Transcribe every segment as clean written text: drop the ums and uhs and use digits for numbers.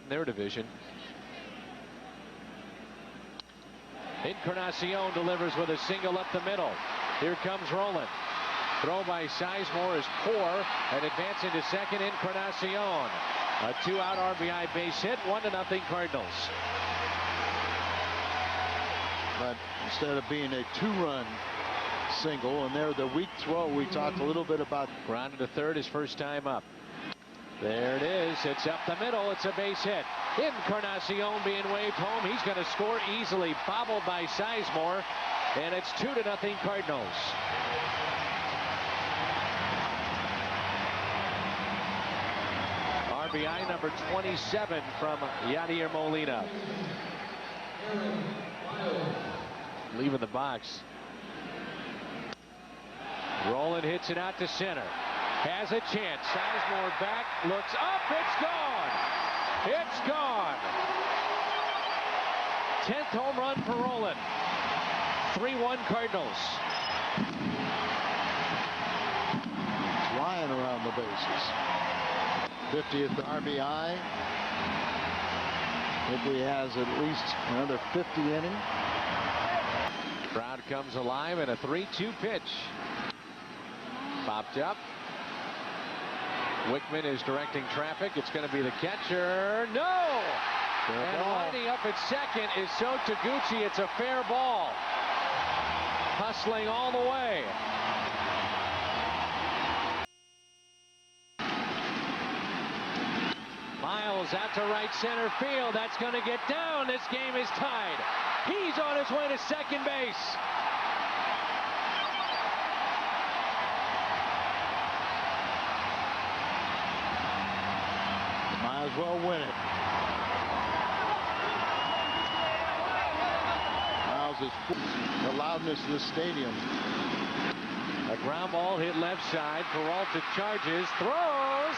in their division. Encarnacion delivers with a single up the middle. Here comes Roland. Throw by Sizemore is poor, and advancing to second, Encarnacion. A 2-out RBI base hit, 1-0 Cardinals. But instead of being a 2-run single, and there the weak throw we talked a little bit about. Grounded to third, his first time up. There it is. It's up the middle. It's a base hit. Encarnacion being waved home. He's going to score easily. Bobbled by Sizemore, and it's 2-0 Cardinals. RBI number 27 from Yadier Molina. Leaving the box. Roland hits it out to center. Has a chance. Sizemore back. Looks up. It's gone. It's gone. 10th home run for Roland. 3-1 Cardinals. Flying around the bases. 50th RBI. Hopefully he has at least another 50 inning. Crowd comes alive and a 3-2 pitch. Popped up. Wickman is directing traffic. It's going to be the catcher. No! And lining up at second is So Taguchi. It's a fair ball. Hustling all the way. Miles out to right center field. That's going to get down. This game is tied. He's on his way to second base. Might as well win it. Miles is the loudness of the stadium. A ground ball hit left side. Peralta charges, throws.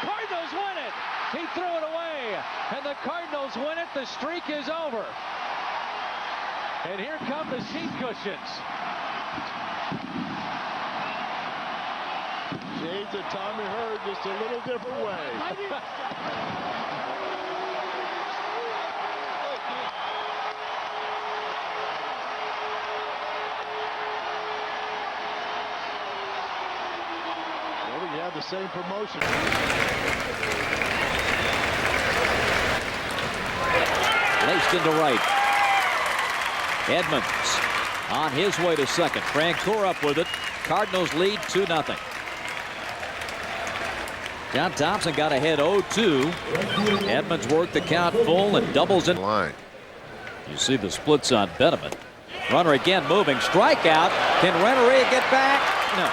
Cardinals win it. He threw it away, and the Cardinals win it. The streak is over. And here come the seat cushions. Shades of Tommy Hurd, just a little different way. Well, we have the same promotion. Laced into right. Edmonds on his way to second. Francoeur up with it. Cardinals lead 2-0. John Thompson got ahead 0-2. Edmonds worked the count full and doubles in line. You see the splits on Benjamin. Runner again moving. Strikeout. Can Rennery get back? No.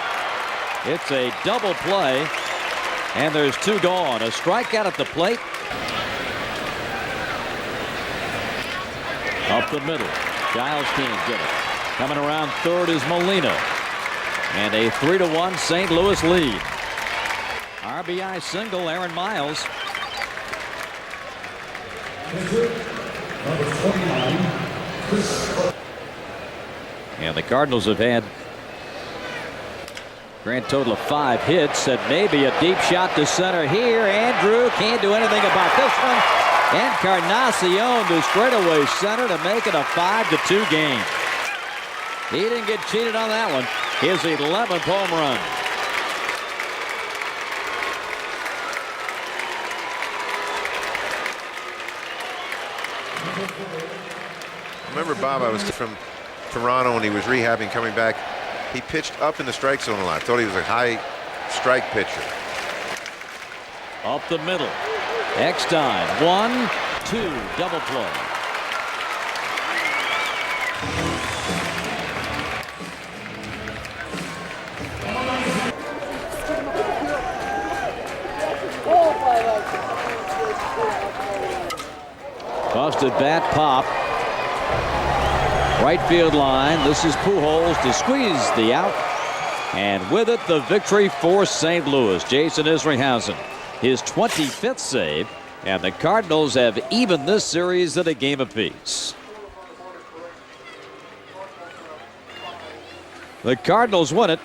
It's a double play. And there's 2 gone. A strikeout at the plate. Up the middle. Giles can't get it. Coming around third is Molina. And a 3-1 St. Louis lead. RBI single, Aaron Miles. And the Cardinals have had grand total of 5 hits, and maybe a deep shot to center here. Andrew can't do anything about this one. Encarnacion to straightaway center to make it a 5-2 game. He didn't get cheated on that one. His 11th home run. Remember, Bob, I was from Toronto when he was rehabbing, coming back. He pitched up in the strike zone a lot. Thought he was a high strike pitcher. Up the middle. Eckstein, 1-2, double play. Busted bat pop. Right field line. This is Pujols to squeeze the out. And with it, the victory for St. Louis. Jason Isringhausen, his 25th save. And the Cardinals have evened this series at a game apiece. The Cardinals win it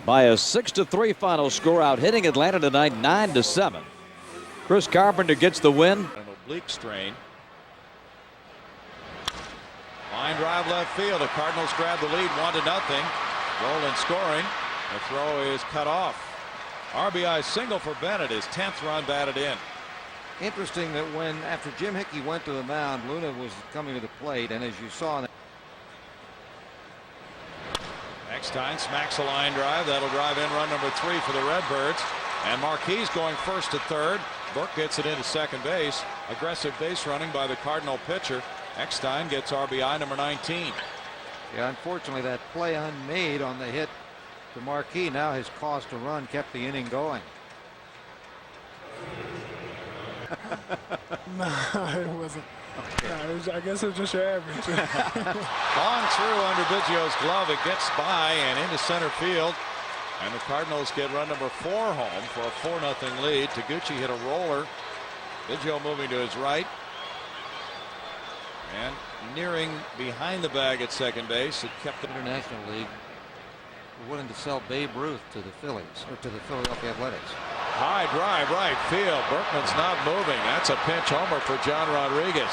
by a 6-3 final score, out hitting Atlanta tonight 9-7. Chris Carpenter gets the win. An oblique strain. Line drive left field. The Cardinals grab the lead 1-0. Roland scoring. The throw is cut off. RBI single for Bennett, his 10th run batted in. Interesting that when after Jim Hickey went to the mound, Luna was coming to the plate, and as you saw, Eckstein smacks a line drive. That'll drive in run number 3 for the Redbirds. And Marquis going first to third. Burke gets it into second base. Aggressive base running by the Cardinal pitcher. Eckstein gets RBI number 19. yeah, unfortunately, that play unmade on the hit to Marquis now has cost a run, kept the inning going. No, it wasn't. No, I guess it was just your average. Long through under Biggio's glove. It gets by and into center field. And the Cardinals get run number 4 home for a 4-0 lead. Taguchi hit a roller. Biggio moving to his right. And nearing behind the bag at second base. It kept the International League willing to sell Babe Ruth to the Phillies, or to the Philadelphia Athletics. high drive right field. Berkman's not moving. That's a pinch homer for John Rodriguez.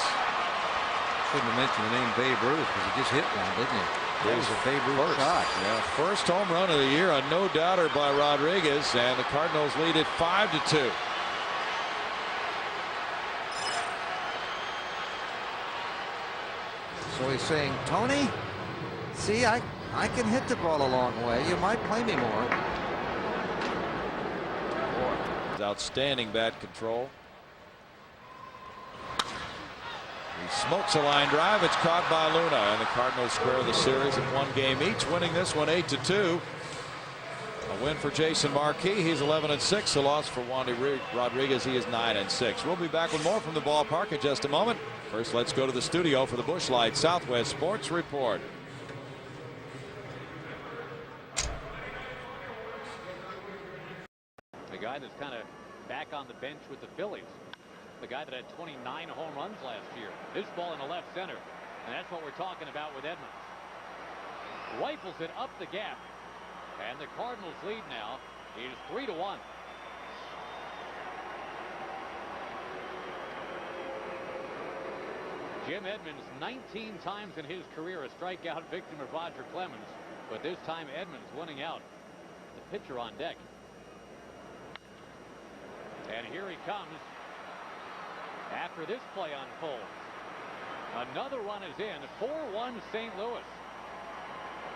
Shouldn't have mentioned the name Babe Ruth because he just hit one, didn't he? That was a Babe Ruth shot. Yeah, first home run of the year, a no-doubter by Rodriguez, and the Cardinals lead it 5-2. So he's saying, Tony, see, I can hit the ball a long way. You might play me more. Outstanding bat control. He smokes a line drive. It's caught by Luna, and the Cardinals square the series at 1 game each, winning this one 8-2. A win for Jason Marquis. He's 11-6. A loss for Wandy Rodriguez. He is 9-6. We'll be back with more from the ballpark in just a moment. First, let's go to the studio for the Busch Light Southwest Sports Report. The guy that's kind of back on the bench with the Phillies. The guy that had 29 home runs last year. This ball in the left center. And that's what we're talking about with Edmonds. Rifles it up the gap. And the Cardinals lead now is 3-1. Jim Edmonds 19 times in his career a strikeout victim of Roger Clemens. But this time Edmonds winning out. The pitcher on deck. And here he comes after this play unfolds. Another run is in. 4-1 St. Louis.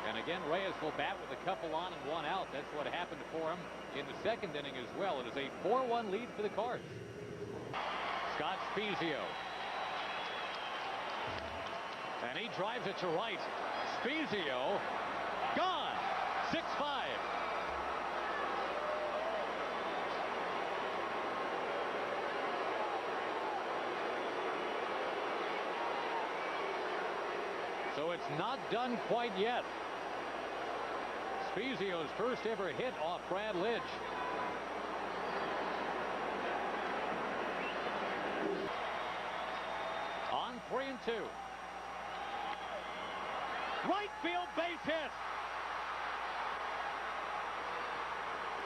And again, Reyes will bat with a couple on and 1 out. That's what happened for him in the second inning as well. It is a 4-1 lead for the Cards. Scott Spezio. And he drives it to right. Spezio gone. 6-5. So it's not done quite yet. Spezio's first ever hit off Brad Lidge. On 3-2. Right field base hit.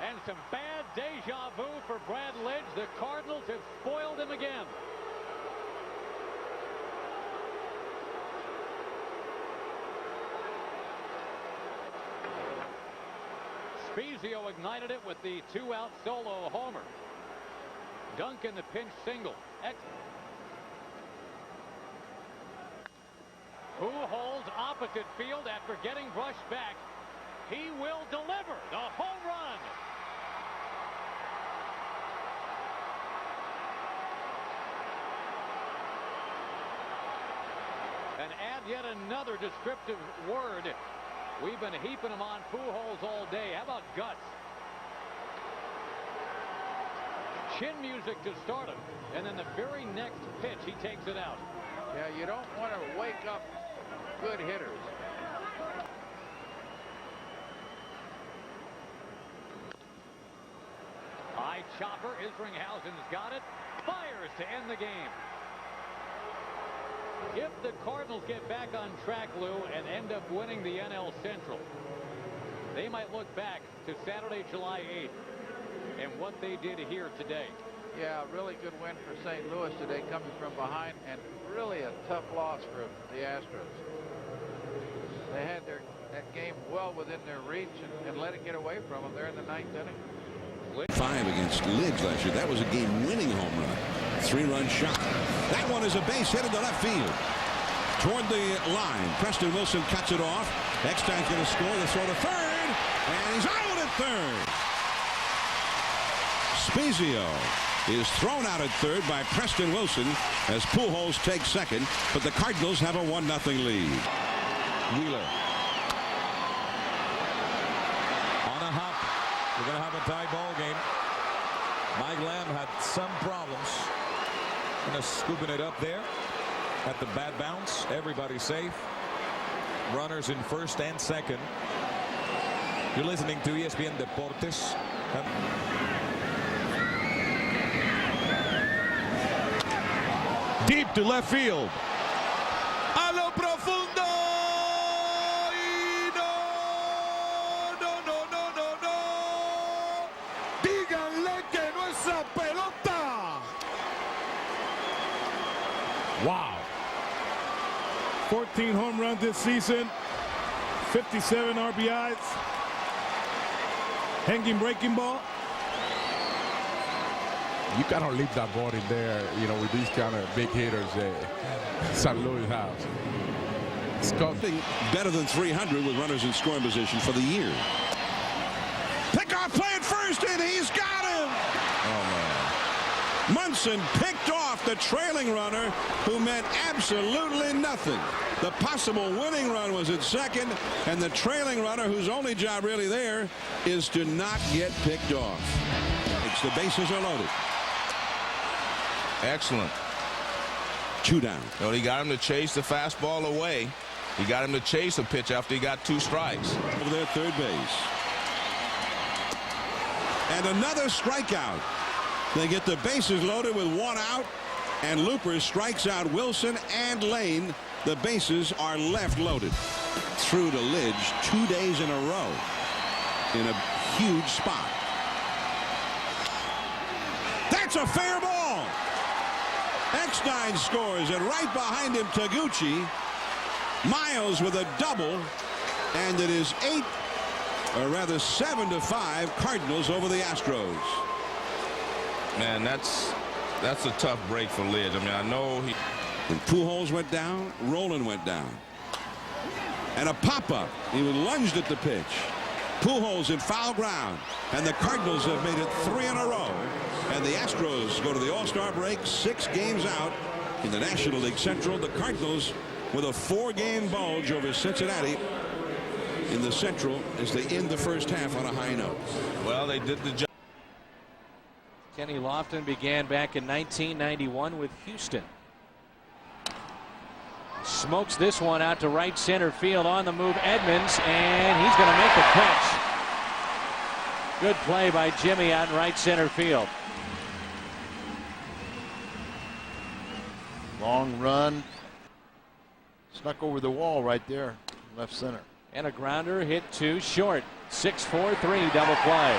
And some bad deja vu for Brad Lidge. The Cardinals have spoiled him again. Spezio ignited it with the 2-out solo homer. Duncan the pinch single. Who holds opposite field after getting brushed back? He will deliver the home run. And add yet another descriptive word. We've been heaping them on Pujols all day. How about guts? Chin music to start him. And then the very next pitch, he takes it out. Yeah, you don't want to wake up good hitters. High chopper. Isringhausen's got it. Fires to end the game. If the Cardinals get back on track, Lou, and end up winning the NL Central, they might look back to Saturday, July 8th, and what they did here today. Yeah, really good win for St. Louis today, coming from behind, and really a tough loss for the Astros. They had that game well within their reach and let it get away from them there in the 9th inning. 5 against Lids last year. That was a game-winning home run. 3-run shot. That one is a base hit into left field. Toward the line. Preston Wilson cuts it off. Eckstein's going to score. The throw to third. And he's out at third. Spezio is thrown out at third by Preston Wilson as Pujols takes second. But the Cardinals have a 1-0 lead. Wheeler. On a hop. We're going to have a tie ball game. Mike Lamb had some problems. Scooping it up there at the bad bounce. Everybody safe. Runners in first and second. You're listening to ESPN Deportes. Deep to left field. A lo profundo. Y no. Díganle que no es esa pelota. Wow. 14 home runs this season, 57 RBIs, hanging breaking ball. You cannot leave that ball in there, you know, with these kind of big hitters St. Louis has. Something better than 300 with runners in scoring position for the year. Pickoff play at first, and he's got him. Oh, man. Munson picked off the trailing runner who meant absolutely nothing. The possible winning run was at second, and the trailing runner, whose only job really there is to not get picked off. The bases are loaded. Excellent. 2 down. No, he got him to chase the fastball away. He got him to chase a pitch after he got 2 strikes. Over there, third base. And another strikeout. They get the bases loaded with 1 out, and Looper strikes out Wilson and Lane. The bases are left loaded. Through to Lidge 2 days in a row in a huge spot. That's a fair ball. Eckstein scores, and right behind him Taguchi. Miles with a double, and it is 7-5 Cardinals over the Astros. Man, that's a tough break for Lidge. I mean, I know he. When Pujols went down, Rolen went down. And a pop-up. He was lunged at the pitch. Pujols in foul ground, and the Cardinals have made it 3 in a row. And the Astros go to the All-Star break 6 games out in the National League Central. The Cardinals with a 4-game bulge over Cincinnati in the Central as they end the first half on a high note. Well, they did the job. Kenny Lofton began back in 1991 with Houston. Smokes this one out to right center field. On the move, Edmonds, and he's going to make the catch. Good play by Jimmy out in right center field. Long run. Snuck over the wall right there, left center. And a grounder hit to short. 6-4-3 double play.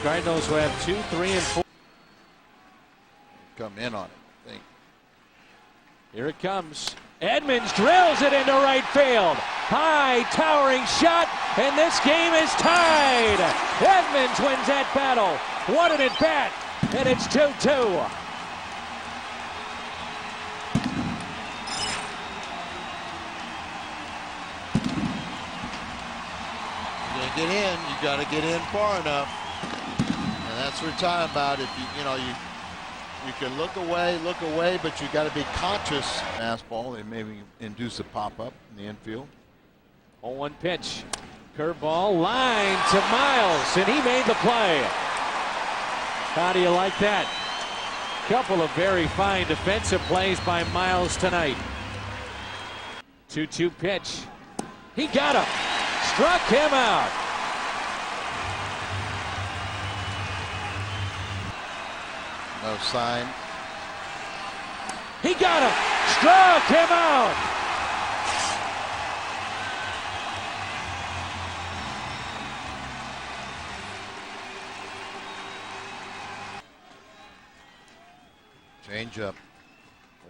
Cardinals will have 2, 3, and 4. Come in on it, I think. Here it comes. Edmonds drills it into right field. High towering shot, and this game is tied. Edmonds wins that battle. 1 at bat, and it's 2-2. Get in, you got to get in far enough, and that's what we're talking about. If you can look away, but you got to be conscious. Fastball, they maybe induce a pop-up in the infield. 0-1 pitch, curveball, line to Miles, and he made the play. How do you like that? Couple of very fine defensive plays by Miles tonight. 2-2 pitch, he got him, struck him out. No sign. He got him. Struck him out. Change up.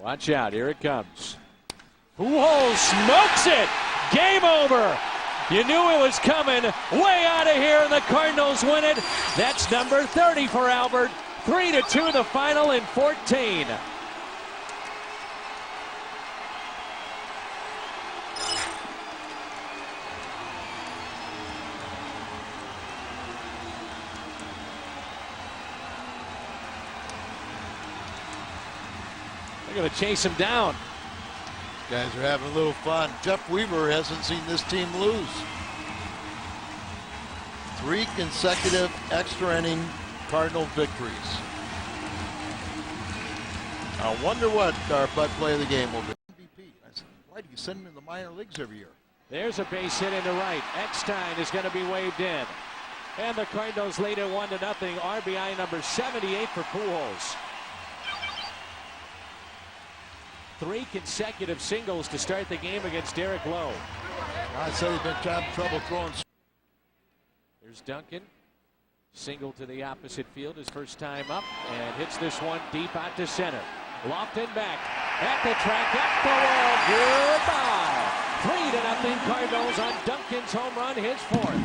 Watch out, here it comes. Pujols smokes it. Game over. You knew it was coming. Way out of here, and the Cardinals win it. That's number 30 for Albert. 3-2 the final in 14. They're going to chase him down. Guys are having a little fun. Jeff Weaver hasn't seen this team lose. 3 consecutive extra inning Cardinal victories. I wonder what our butt play of the game will be. MVP. I said, why do you send him in the minor leagues every year? There's a base hit into right. Eckstein is going to be waved in. And the Cardinals lead it 1-0. RBI number 78 for Pujols. 3 consecutive singles to start the game against Derek Lowe. I said he's been having trouble throwing. There's Duncan. Single to the opposite field his first time up, and hits this one deep out to center. Lofton back at the track, at the wall. Goodbye. 3-0 Cardinals on Duncan's home run, his 4th.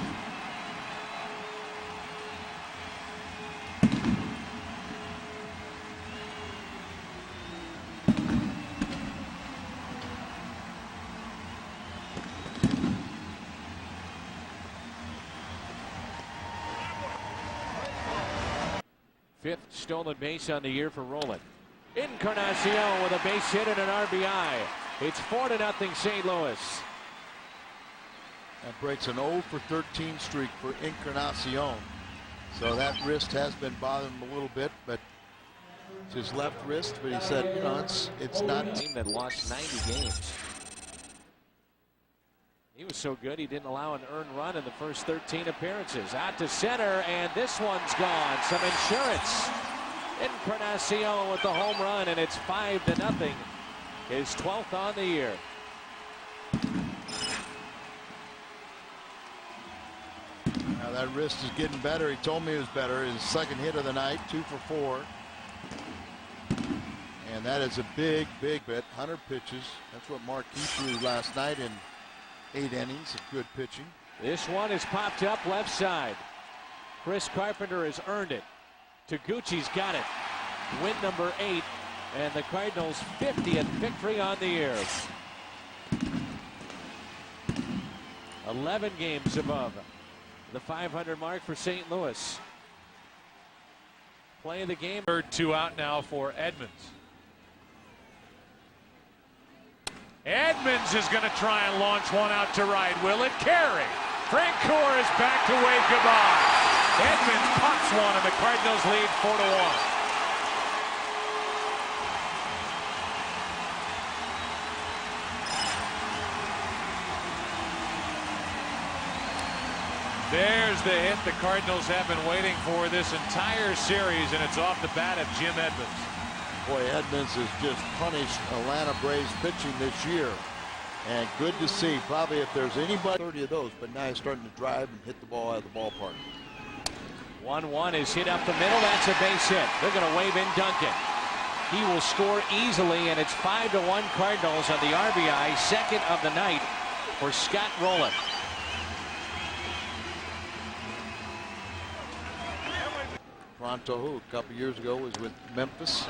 Fifth stolen base on the year for Roland. Encarnacion with a base hit and an RBI. It's 4-0 St. Louis. That breaks an 0 for 13 streak for Encarnacion. So that wrist has been bothering him a little bit, but it's his left wrist. But he said, you know, it's not. A team that lost 90 games. He was so good he didn't allow an earned run in the first 13 appearances. Out to center, and this one's gone. Some insurance. Encarnacion with the home run, and it's 5-0. His 12th on the year. Now that wrist is getting better. He told me it was better. His second hit of the night, 2 for 4. And that is a big, big hit. 100 pitches. That's what Marquis threw last night in 8 innings of good pitching. This one is popped up left side. Chris Carpenter has earned it. Taguchi's got it. Win number 8, and the Cardinals' 50th victory on the year. 11 games above the 500 mark for St. Louis. Play of the game. Third 2 out now for Edmonds. Edmonds is going to try and launch one out to right. Will it carry? Francoeur is back to wave goodbye. Edmonds pops one, and the Cardinals lead 4-1. There's the hit the Cardinals have been waiting for this entire series, and it's off the bat of Jim Edmonds. Boy, Edmonds has just punished Atlanta Braves pitching this year. And good to see. Probably if there's anybody, 30 of those, but now he's starting to drive and hit the ball out of the ballpark. 1-1 is hit up the middle. That's a base hit. They're going to wave in Duncan. He will score easily, and it's 5-1 Cardinals on the RBI, second of the night for Scott Rowland. Toronto, who a couple years ago was with Memphis.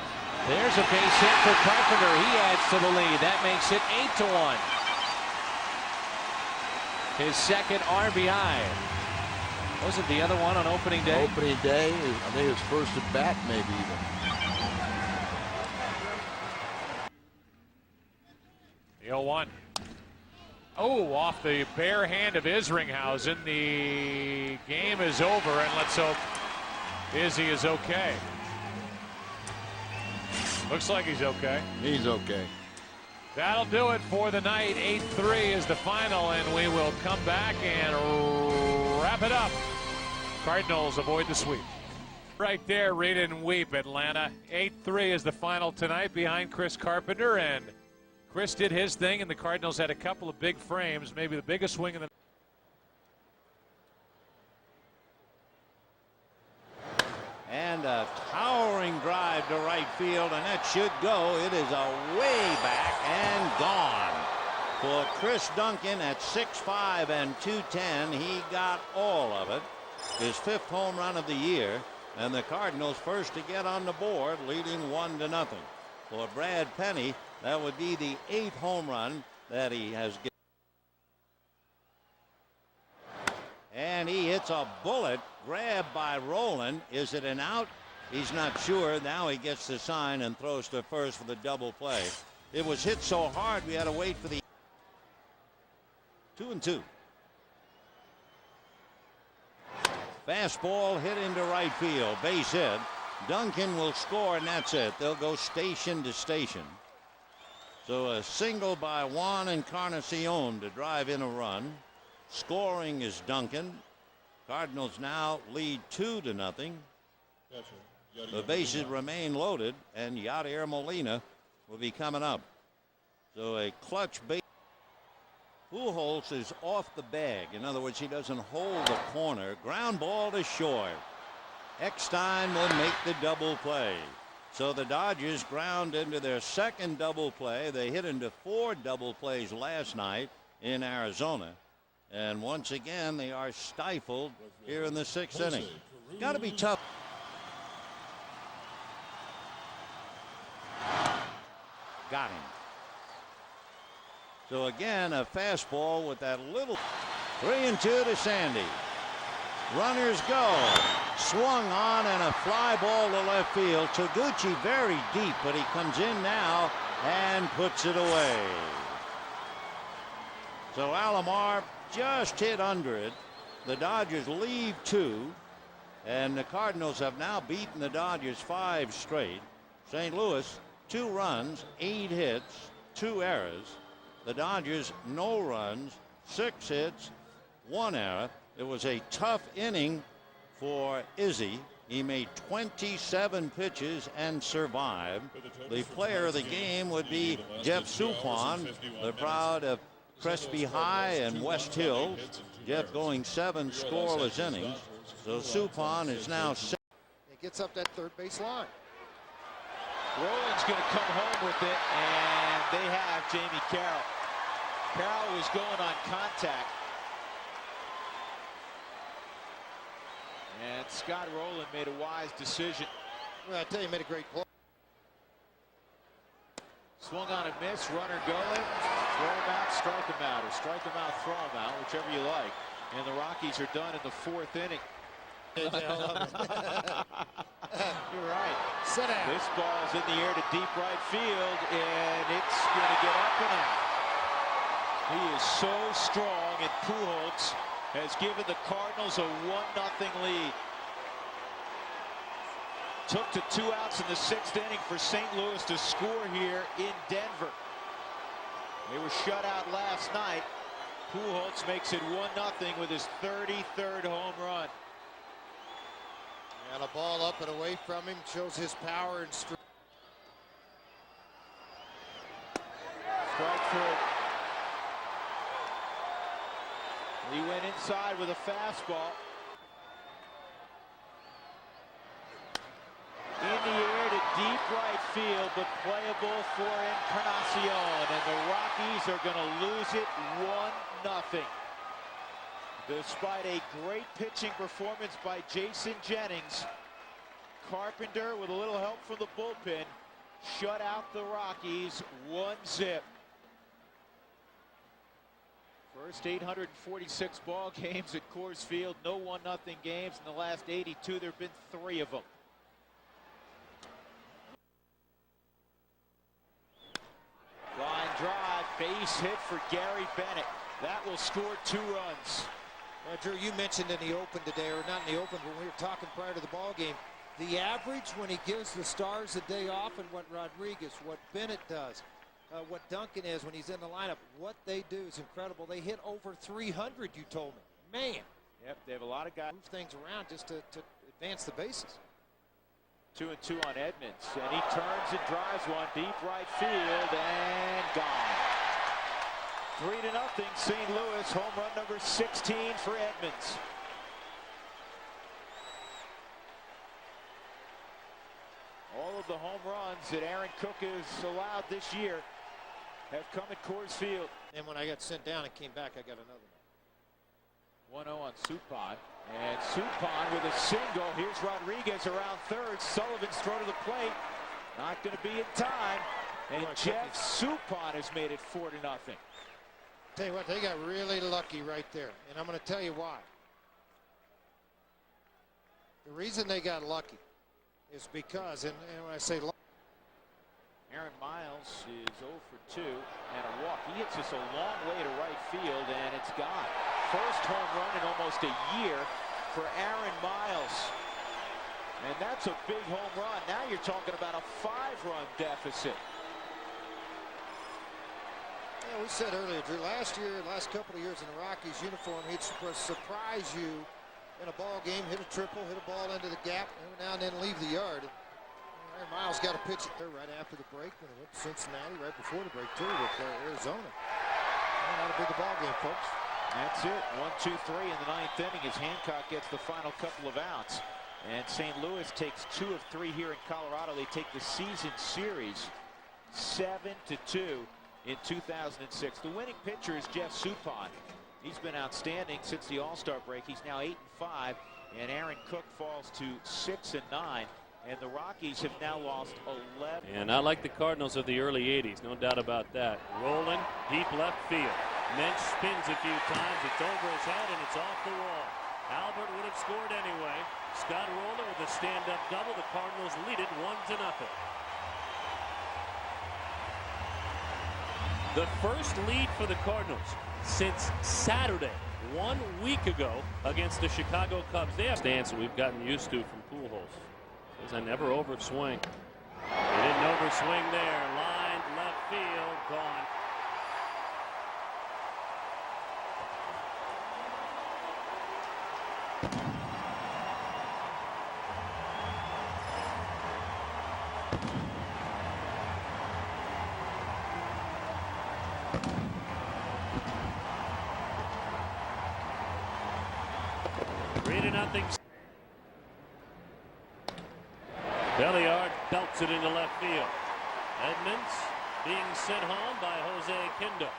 There's a base hit for Carpenter. He adds to the lead. That makes it 8-1. His second RBI. Wasn't the other one on opening day? Opening day, I think his first at bat, maybe even. The 0-1. Oh, off the bare hand of Isringhausen. The game is over, and let's hope Izzy is okay. Looks like he's okay. He's okay. That'll do it for the night. 8-3 is the final, and we will come back and wrap it up. Cardinals avoid the sweep. Right there, read it and weep, Atlanta. 8-3 is the final tonight behind Chris Carpenter, and Chris did his thing, and the Cardinals had a couple of big frames, maybe the biggest swing in the and a towering drive. drive to right field, and that should go. It is a way back and gone. For Chris Duncan at 6'5" and 210, he got all of it. His 5th home run of the year, and the Cardinals first to get on the board, leading 1-0. For Brad Penny, that would be the 8th home run that he has given. And he hits a bullet, grabbed by Rolen. Is it an out? He's not sure. Now he gets the sign and throws to first for the double play. It was hit so hard we had to wait for the 2-2. Fastball hit into right field. Base hit. Duncan will score, and that's it. They'll go station to station. So a single by Juan Encarnacion to drive in a run. Scoring is Duncan. Cardinals now lead 2-0. The bases remain loaded, and Yadier Molina will be coming up. So a clutch base. Pujols is off the bag. In other words, he doesn't hold the corner. Ground ball to short. Eckstein will make the double play. So the Dodgers ground into their 2nd double play. They hit into 4 double plays last night in Arizona. And once again, they are stifled here in the 6th inning. Got to be tough. Got him. So again, a fastball with that little 3-2 to Sandy. Runners go. Swung on and a fly ball to left field. Taguchi very deep, but he comes in now and puts it away. So Alomar just hit under it. The Dodgers leave 2, and the Cardinals have now beaten the Dodgers 5 straight. St. Louis 2 runs, 8 hits, 2 errors. The Dodgers no runs, 6 hits, 1 error. It was a tough inning for Izzy. He made 27 pitches and survived. The player of the game would be Jeff Suppan, the proud of Crespi High and West Hills. Jeff going 7 scoreless innings. So Suppan is now set. It gets up that third base line. Roland's going to come home with it, and they have Jamie Carroll. Carroll was going on contact. And Scott Rowland made a wise decision. Well, I tell you, he made a great play. Swung on a miss, runner going, throw him out, strike him out, or strike him out, throw him out, whichever you like. And the Rockies are done in the 4th inning. You're right. Sit down. This ball's in the air to deep right field, and it's going to get up and out. He is so strong, and Pujols has given the Cardinals a 1-0 lead. Took to 2 outs in the 6th inning for St. Louis to score here in Denver. They were shut out last night. Pujols makes it 1-0 with his 33rd home run. And a ball up and away from him shows his power and strength. Strike 3. He went inside with a fastball. In the air to deep right field, but playable for Encarnacion. And the Rockies are going to lose it 1-0. Despite a great pitching performance by Jason Jennings, Carpenter, with a little help from the bullpen, shut out the Rockies 1-0. First 846 ball games at Coors Field, no 1-0 games. In the last 82, there have been 3 of them. Line drive, base hit for Gary Bennett. That will score 2 runs. Well, Drew, you mentioned in the open today, or not in the open, when we were talking prior to the ball game, the average when he gives the Stars a day off, and what Rodriguez, what Bennett does, what Duncan is when he's in the lineup, what they do is incredible. They hit over 300, you told me. Man. Yep, they have a lot of guys. Move things around just to advance the bases. 2-2 on Edmonds, and he turns and drives one deep right field, and gone. 3-0 St. Louis, home run number 16 for Edmonds. All runs that Aaron Cook has allowed this year have come at Coors Field. And when I got sent down and came back, I got another 1-0 on Suppan. And Suppan with a single. Here's Rodriguez around third. Sullivan's throw to the plate. Not going to be in time. And Jeff Suppan has made it 4-0. Tell you what, they got really lucky right there. And I'm going to tell you why. The reason they got lucky is because, and when I say lucky, Aaron Miles is 0 for 2 and a walk. He hits this a long way to right field, and it's gone. First home run in almost a year for Aaron Miles. And that's a big home run. Now you're talking about a 5-run deficit. Yeah, we said earlier, Drew, last couple of years in the Rockies uniform, he'd surprise you in a ball game, hit a triple, hit a ball into the gap, every now and then leave the yard. Aaron Miles got a pitch there right after the break when he went to Cincinnati, right before the break too, with Arizona. And that'll be the ball game, folks. That's it. 1, 2, 3 in the 9th inning as Hancock gets the final couple of outs. And St. Louis takes 2 of 3 here in Colorado. They take the season series 7-2 in 2006. The winning pitcher is Jeff Suppan. He's been outstanding since the All-Star break. He's now 8-5, and Aaron Cook falls to 6-9. And the Rockies have now lost 11. And I like the Cardinals of the early 80s, no doubt about that. Rolling deep left field. Mensch spins a few times. It's over his head and it's off the wall. Albert would have scored anyway. Scott Roller with a stand-up double. The Cardinals lead it 1-0. The first lead for the Cardinals since Saturday, 1 week ago, against the Chicago Cubs. They have a stance that we've gotten used to from Pujols. Says I never overswing. They didn't overswing there. Lined left field, gone. Nothing. Belliard belts it into left field. Edmonds being sent home by Jose Kindo.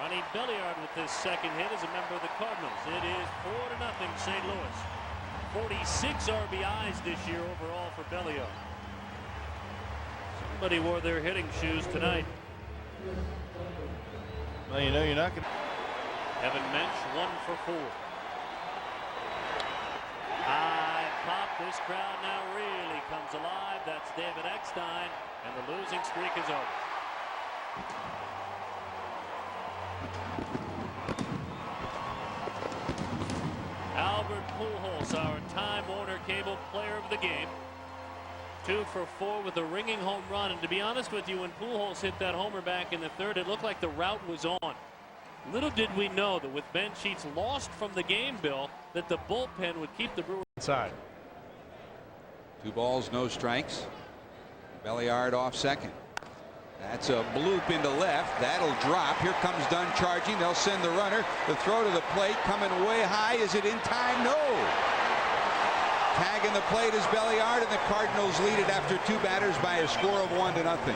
Ronnie Belliard with his second hit as a member of the Cardinals. It is 4-0 St. Louis. 46 RBIs this year overall for Belliard. Somebody wore their hitting shoes tonight. Well, you know you're not going to. Evan Mensch 1 for 4. High pop. This crowd now really comes alive. That's David Eckstein, and the losing streak is over. Albert Pujols, our Time Warner Cable Player of the Game. 2 for 4 with a ringing home run. And to be honest with you, when Pujols hit that homer back in the third, it looked like the route was on. Little did we know that with Ben Sheets lost from the game, Bill, that the bullpen would keep the Brewers inside. 2 balls, no strikes. Belliard off second. That's a bloop into left. That'll drop. Here comes Dunn charging. They'll send the runner. The throw to the plate coming way high. Is it in time? No. Tagging the plate is Belliard, and the Cardinals lead it after 2 batters by a score of 1-0.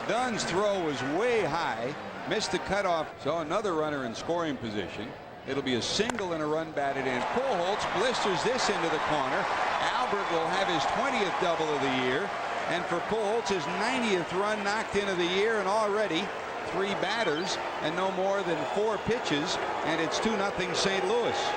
Dunn's throw was way high. Missed the cutoff. So another runner in scoring position. It'll be a single and a run batted in. Pujols blisters this into the corner. Albert will have his 20th double of the year. And for Pujols, his 90th run knocked in of the year, and already 3 batters and no more than 4 pitches, and it's 2-0 St. Louis.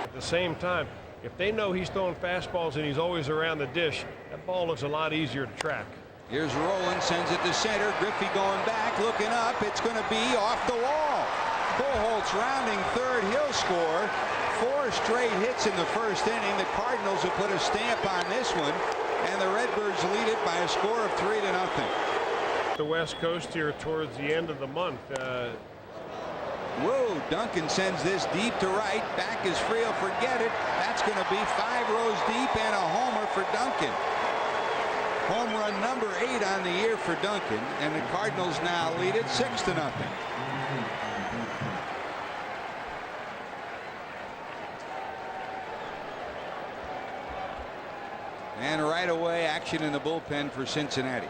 At the same time, if they know he's throwing fastballs and he's always around the dish, that ball looks a lot easier to track. Here's Rowland, sends it to center. Griffey going back, looking up. It's going to be off the wall. Pujols rounding third. He'll score. 4 straight hits in the first inning. The Cardinals have put a stamp on this one, and the Redbirds lead it by a score of 3-0. The West Coast here towards the end of the month. Whoa, Duncan sends this deep to right. Back is Friel. Forget it. That's going to be 5 rows deep and a homer for Duncan. Home run number 8 on the year for Duncan, and the Cardinals now lead it 6-0. And right away, action in the bullpen for Cincinnati.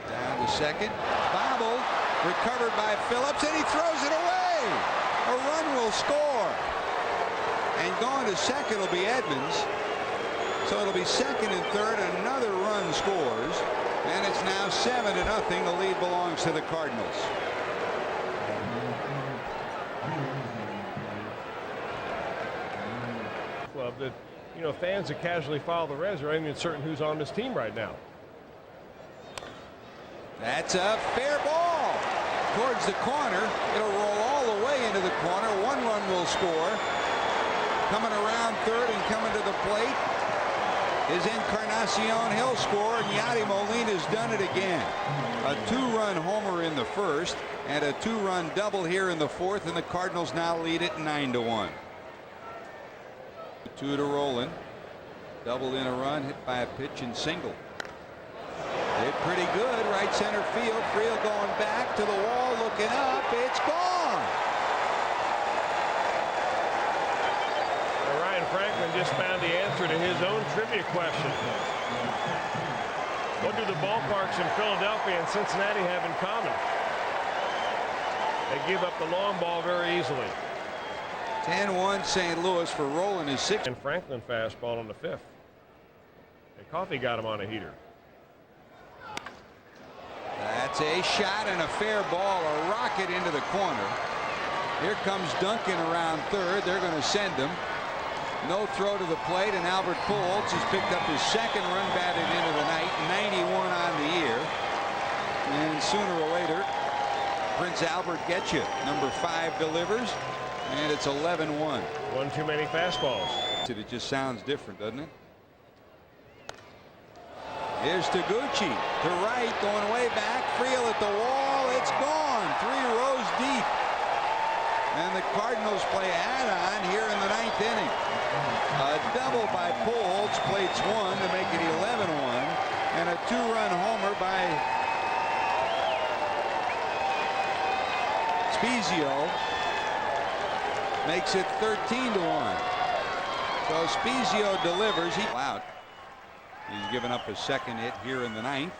Down to second. Bobbled. Recovered by Phillips, and he throws it away. A run will score. And going to second will be Edmonds. So it'll be second and third. Another run scores. And it's now 7-0. The lead belongs to the Cardinals. Club that, you know, fans that casually follow the Reds are not even certain who's on this team right now. That's a fair ball towards the corner. It'll roll all the way into the corner. One run will score. Coming around third and coming to the plate is Encarnacion. He'll score, and Yadi Molina's done it again. A 2-run homer in the first and a 2-run double here in the fourth, and the Cardinals now lead it 9-1. 2 to Roland. Doubled in a run, hit by a pitch and single. Hit pretty good, right center field. Friel going back to the wall, looking up. It's gone. Ryan Franklin just found the answer to his own trivia question. What do the ballparks in Philadelphia and Cincinnati have in common? They give up the long ball very easily. 10-1 St. Louis for Roland is 6. And Franklin fastball on the 5th. And Coffey got him on a heater. That's a shot and a fair ball, a rocket into the corner. Here comes Duncan around third. They're going to send him. No throw to the plate, and Albert Pujols has picked up his second run batted into the night, 91 on the year. And sooner or later, Prince Albert gets you. Number 5 delivers, and it's 11-1. One too many fastballs. It just sounds different, doesn't it? Here's Taguchi to right, going way back. Friel at the wall. It's gone. 3 rows deep. And the Cardinals play add-on here in the 9th inning. A double by Pujols, plates 1 to make it 11-1. And a 2-run homer by Spezio makes it 13-1. So Spezio delivers. He's out. He's given up a second hit here in the 9th.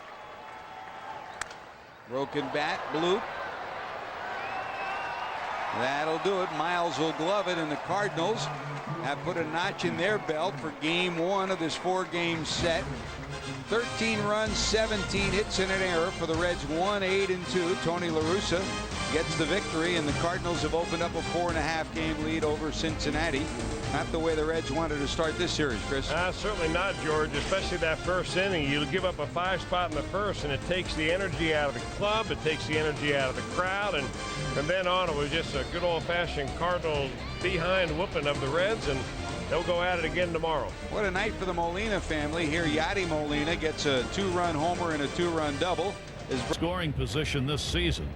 Broken bat, Bloop. That'll do it. Miles will glove it, and the Cardinals have put a notch in their belt for game 1 of this 4-game set. 13 runs, 17 hits, and an error for the Reds. 1-8-2. Tony La Russa gets the victory, and the Cardinals have opened up a 4.5-game lead over Cincinnati. Not the way the Reds wanted to start this series, Chris. Certainly not, George, especially that first inning. You give up a 5 spot in the first, and it takes the energy out of the club. It takes the energy out of the crowd. And from then on, it was just a good old-fashioned Cardinals behind whooping of the Reds, and they'll go at it again tomorrow. What a night for the Molina family. Here, Yadi Molina gets a 2-run homer and a 2-run double. His scoring position this season.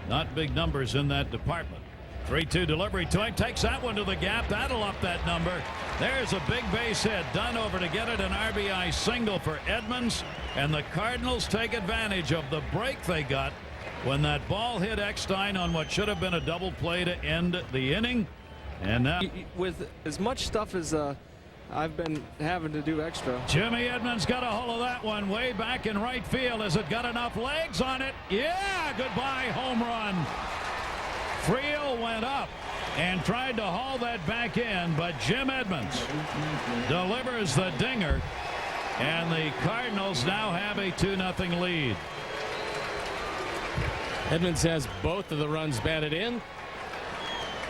Not big numbers in that department. 3-2 delivery to him. Takes that one to the gap. That'll up that number. There's a big base hit. Done over to get it. An RBI single for Edmonds. And the Cardinals take advantage of the break they got when that ball hit Eckstein on what should have been a double play to end the inning. And now, with as much stuff as I've been having to do extra. Jimmy Edmonds got a hold of that one way back in right field. Has it got enough legs on it? Yeah, goodbye home run. Friel went up and tried to haul that back in, but Jim Edmonds delivers the dinger, and the Cardinals now have a 2-0 lead. Edmonds has both of the runs batted in.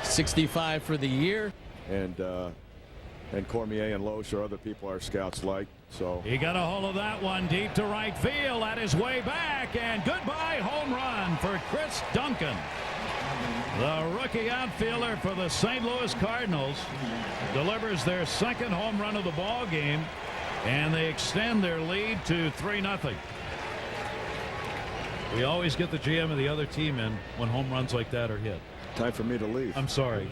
65 for the year. And Cormier and Loesch or other people our scouts like. So he got a hold of that one deep to right field. That is way back, and goodbye home run for Chris Duncan. The rookie outfielder for the St. Louis Cardinals delivers their second home run of the ball game, and they extend their lead to 3-0. We always get the GM of the other team in when home runs like that are hit. Time for me to leave. I'm sorry.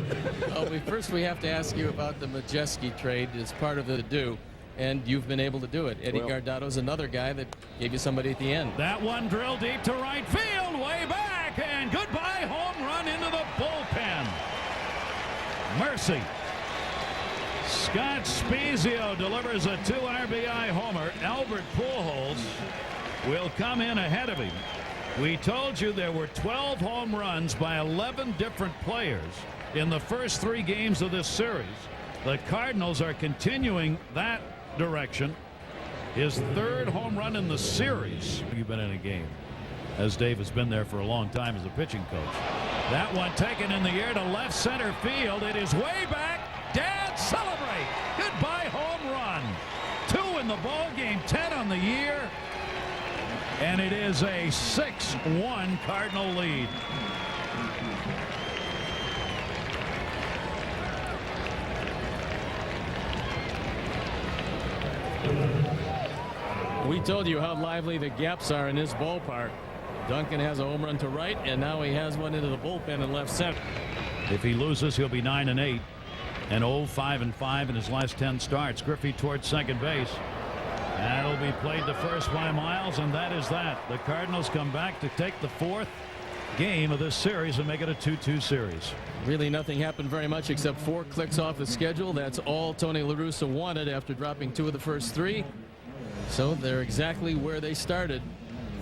First we have to ask you about the Majeski trade as part of the do, and you've been able to do it. Eddie Guardado's another guy that gave you somebody at the end. That one drilled deep to right field, way back, and goodbye home run into the bullpen. mercy. Scott Spiezio delivers a 2 RBI homer. Albert Pujols will come in ahead of him. We told you there were 12 home runs by 11 different players in the first 3 games of this series. The Cardinals are continuing that direction. His 3rd home run in the series. You've been in a game, as Dave has been there for a long time as a pitching coach. That one taken in the air to left center field. It is way back. Dad, celebrate. Goodbye home run. 2 in the ball game, 10 on the year. And it is a 6-1 Cardinal lead. We told you how lively the gaps are in this ballpark. Duncan has a home run to right, and now he has one into the bullpen in left center. If he loses, he'll be 9-8 and 0-5-5 in his last 10 starts. Griffey towards second base. That'll be played to first by Miles, and that is that. The Cardinals come back to take the 4th game of this series and make it a 2-2 series. Really nothing happened very much except 4 clicks off the schedule. That's all Tony La Russa wanted after dropping 2 of the first 3. So they're exactly where they started.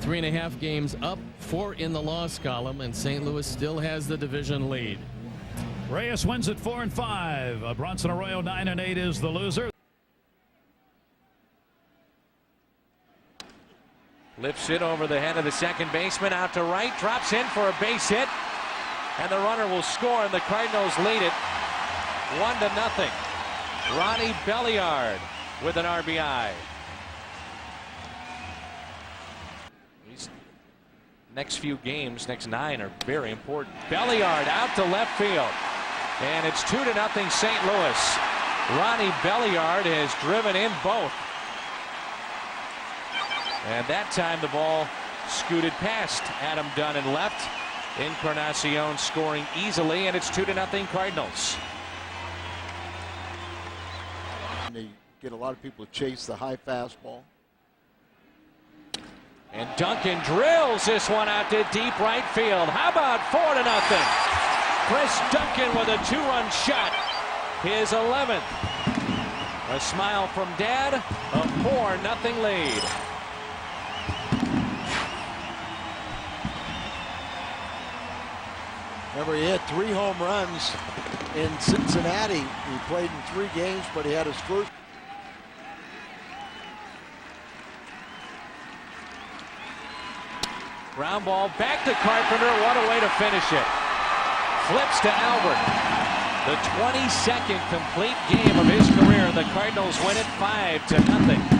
3.5 games up, 4 in the loss column, and St. Louis still has the division lead. Reyes wins at 4-5. Bronson Arroyo 9-8 is the loser. Lifts it over the head of the second baseman, out to right, drops in for a base hit, and the runner will score, and the Cardinals lead it 1-0. Ronnie Belliard with an RBI. These next few games, next 9, are very important. Belliard out to left field, and it's 2-0 St. Louis. Ronnie Belliard has driven in both. And that time the ball scooted past Adam Dunn and left. Encarnacion scoring easily, and it's 2-0 Cardinals. And they get a lot of people to chase the high fastball. And Duncan drills this one out to deep right field. How about 4-0? Chris Duncan with a 2-run shot. His 11th. A smile from Dad. A 4-0 lead. Remember, he had 3 home runs in Cincinnati. He played in 3 games, but he had his first. Ground ball back to Carpenter. What a way to finish it. Flips to Albert. The 22nd complete game of his career. The Cardinals win it 5-0.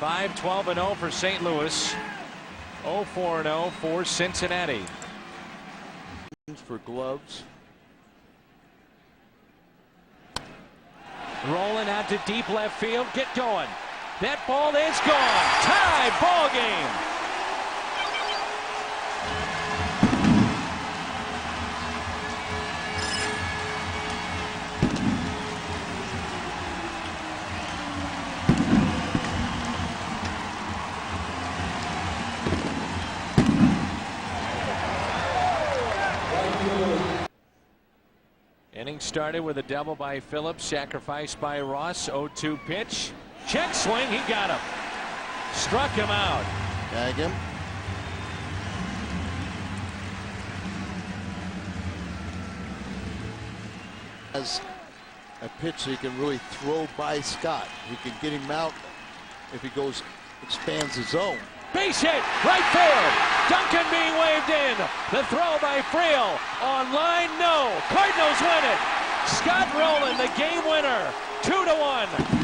5-12-0 for St. Louis. 0-4-0 for Cincinnati. For gloves. Rolling out to deep left field. Get going. That ball is gone. Tie ball game. Inning started with a double by Phillips, sacrificed by Ross. 0-2 pitch. Check swing. He got him. Struck him out. Tag him. As a pitch he can really throw by Scott. He can get him out if he goes, expands his zone. Base hit, right field. Duncan being waved in. The throw by Friel. On line, no. Cardinals win it. Scott Rowland, the game winner. 2-1.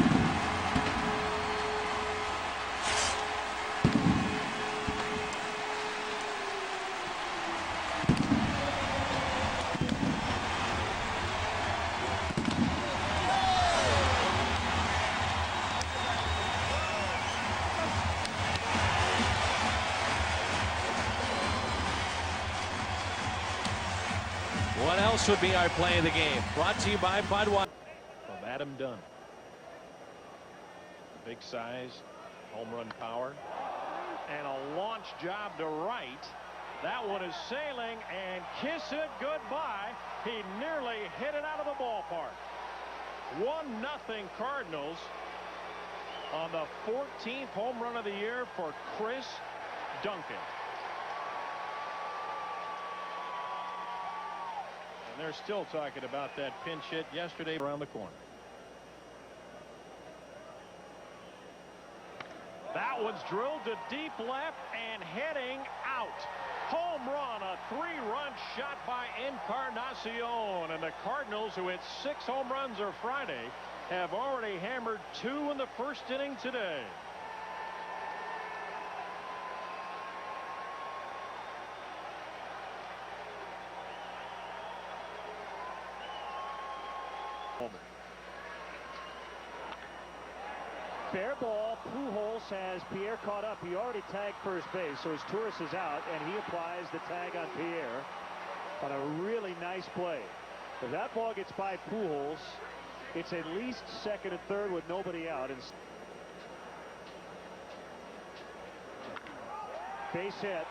What else would be our play of the game? Brought to you by Budweiser. Of Adam Dunn. Big size, home run power, and a launch job to right. That one is sailing, and kiss it goodbye. He nearly hit it out of the ballpark. 1-0 Cardinals on the 14th home run of the year for Chris Duncan. And they're still talking about that pinch hit yesterday around the corner. That one's drilled to deep left and heading out. Home run, a 3-run shot by Encarnacion. And the Cardinals, who hit 6 home runs on Friday, have already hammered 2 in the first inning today. Fair ball. Pujols has Pierre caught up. He already tagged first base, so his Torres is out, and he applies the tag on Pierre on a really nice play. If that ball gets by Pujols, it's at least second and third with nobody out. And base hit.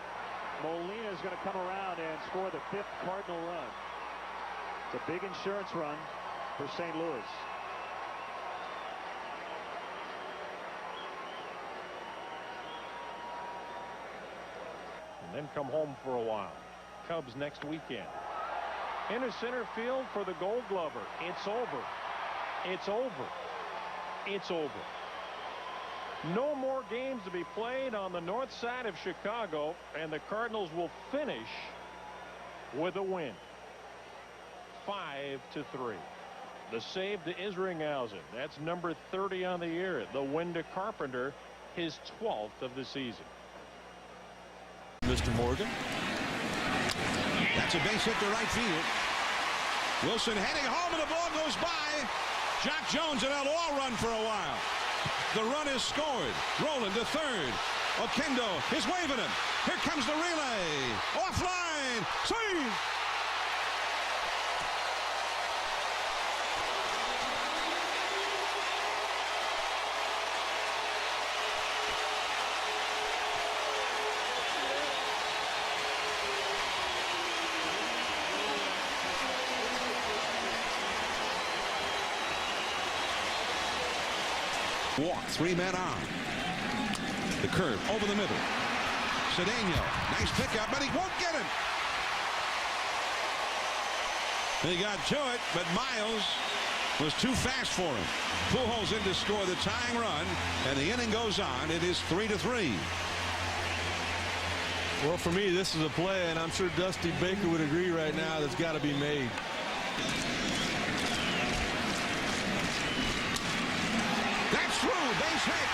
Molina is going to come around and score the 5th Cardinal run. It's a big insurance run for St. Louis. And then come home for a while. Cubs next weekend. Into center field for the Gold Glover. It's over. It's over. It's over. No more games to be played on the north side of Chicago, and the Cardinals will finish with a win. 5-3. The save to Isringhausen. That's number 30 on the year. The win to Carpenter, his 12th of the season. Mr. Morgan. That's a base hit to right field. Wilson heading home, and the ball goes by. Jock Jones, and they'll all run for a while. The run is scored. Rolling to third. Oquendo is waving him. Here comes the relay. Offline. Swing. Walk, 3 men on. The curve over the middle. Cedeno, nice pickup, but he won't get him. He got to it, but Miles was too fast for him. Pujols in to score the tying run, and the inning goes on. It is 3-3. Well, for me, this is a play, and I'm sure Dusty Baker would agree right now, that's got to be made. Base hit.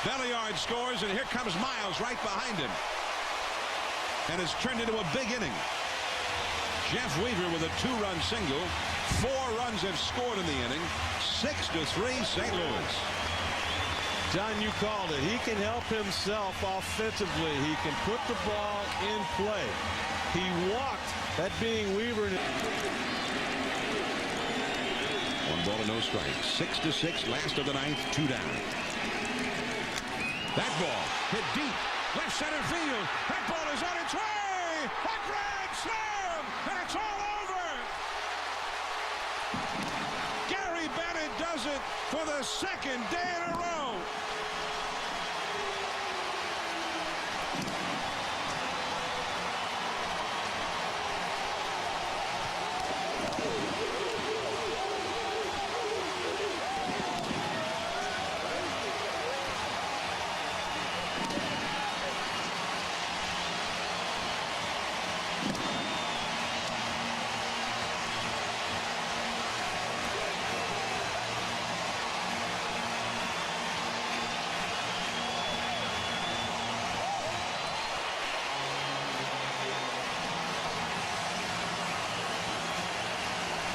Belliard scores, and here comes Miles right behind him. And it's turned into a big inning. Jeff Weaver with a 2-run single. 4 runs have scored in the inning. 6-3 St. Louis. John, you called it. He can help himself offensively. He can put the ball in play. He walked, that being Weaver. 1 ball and no strikes. 6-6, last of the 9th, 2 down. That ball hit deep, left center field. That ball is on its way. A grand slam, and it's all over. Gary Bennett does it for the 2nd day in a row.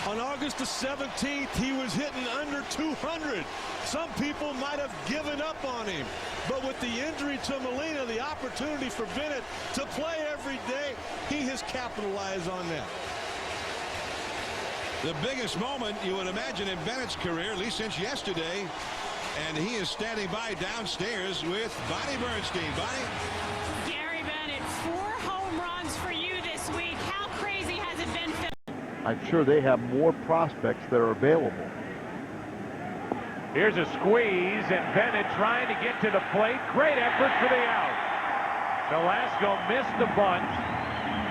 On August the 17th, he was hitting under 200. Some people might have given up on him. But with the injury to Molina, the opportunity for Bennett to play every day, he has capitalized on that. The biggest moment you would imagine in Bennett's career, at least since yesterday, And he is standing by downstairs with Bonnie Bernstein. Bonnie? Gary Bennett, 4 home runs for you this week. How crazy has it been, Phil? I'm sure they have more prospects that are available. Here's a squeeze, and Bennett trying to get to the plate. Great effort for the out. Velasco missed the bunt,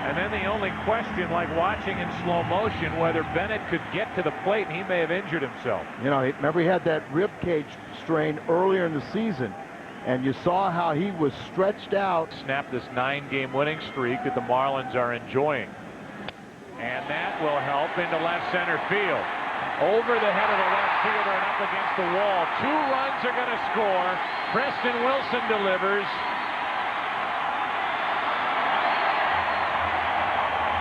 and then the only question, like watching in slow motion, whether Bennett could get to the plate, and he may have injured himself. You know, remember he had that rib cage strain earlier in the season, and you saw how he was stretched out. Snap this 9-game winning streak that the Marlins are enjoying. And that will help into left center field. Over the head of the left fielder and up against the wall. 2 runs are going to score. Preston Wilson delivers.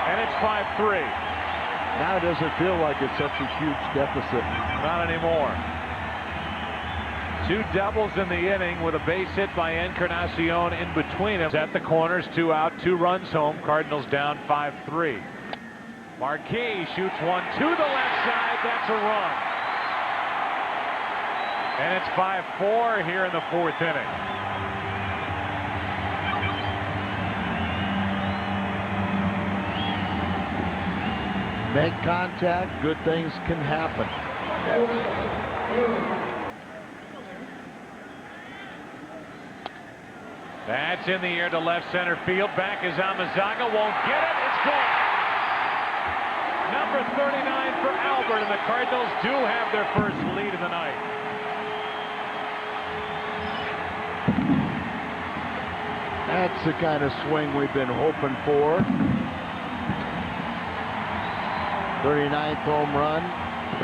And it's 5-3. Now it doesn't feel like it's such a huge deficit. Not anymore. 2 doubles in the inning with a base hit by Encarnacion in between them. At the corners, 2 out, 2 runs home. Cardinals down 5-3. Marquis shoots one to the left side. That's a run. And it's 5-4 here in the 4th inning. Make contact, good things can happen. That's in the air to left center field. Back is Amazaga. Won't get it. It's gone. Number 39 for Albert, and the Cardinals do have their first lead of the night. That's the kind of swing we've been hoping for. 39th home run,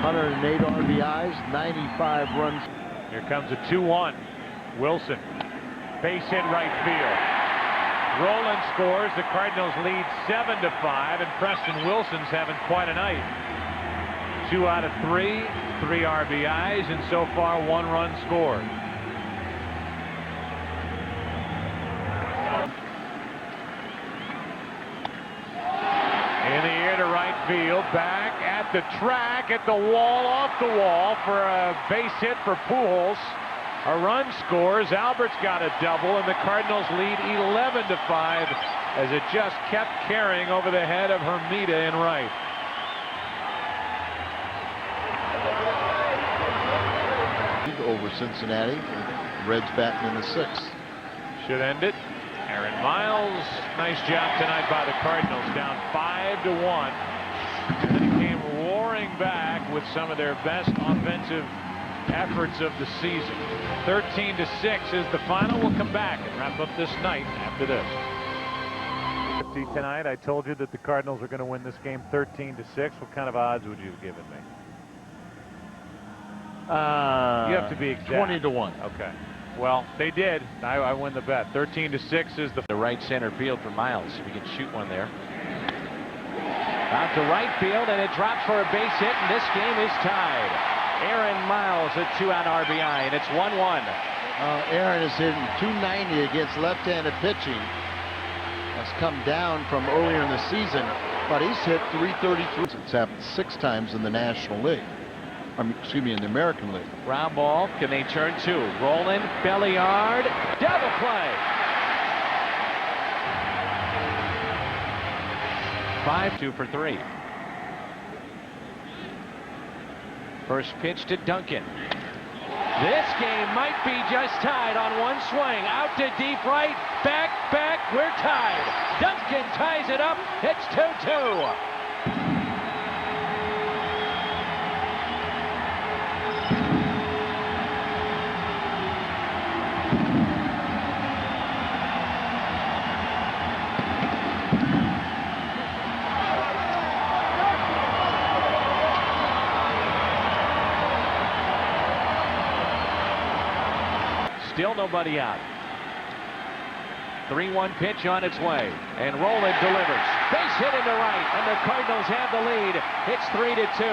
108 RBIs, 95 runs. Here comes a 2-1. Wilson, base hit right field. Roland scores. The Cardinals lead 7-5, and Preston Wilson's having quite a night. 2 out of 3, 3 RBIs, and so far 1 run scored. In the air to right field, back at the track, at the wall, off the wall for a base hit for Pujols. A run scores. Albert's got a double, and the Cardinals lead 11-5 as it just kept carrying over the head of Hermida in right. Over Cincinnati. Reds batting in the 6th. Should end it. Aaron Miles, nice job tonight by the Cardinals, down 5-1. And they came roaring back with some of their best offensive efforts of the season. 13-6 is the final. We'll come back and wrap up this night after this. Tonight, I told you that the Cardinals are going to win this game 13-6. What kind of odds would you have given me? You have to be exact. 20-1. Okay. Well, they did. I win the bet. 13-6 is the right center field for Miles. If he can shoot one there. Out to right field, and it drops for a base hit, and this game is tied. Aaron Miles, a 2-out RBI, and it's 1-1. Aaron is hitting .290 against left-handed pitching. That's come down from earlier in the season, but he's hit .333. It's happened 6 times in the National League. Excuse me, in the American League. Ground ball. Can they turn 2? Rolling, Belliard, double play. 5-2 for 3. First pitch to Duncan. This game might be just tied on one swing. Out to deep right. Back. We're tied. Duncan ties it up. It's 2-2. Still nobody out. 3-1 pitch on its way, and Roland delivers. Base hit into right, and the Cardinals have the lead. It's 3-2.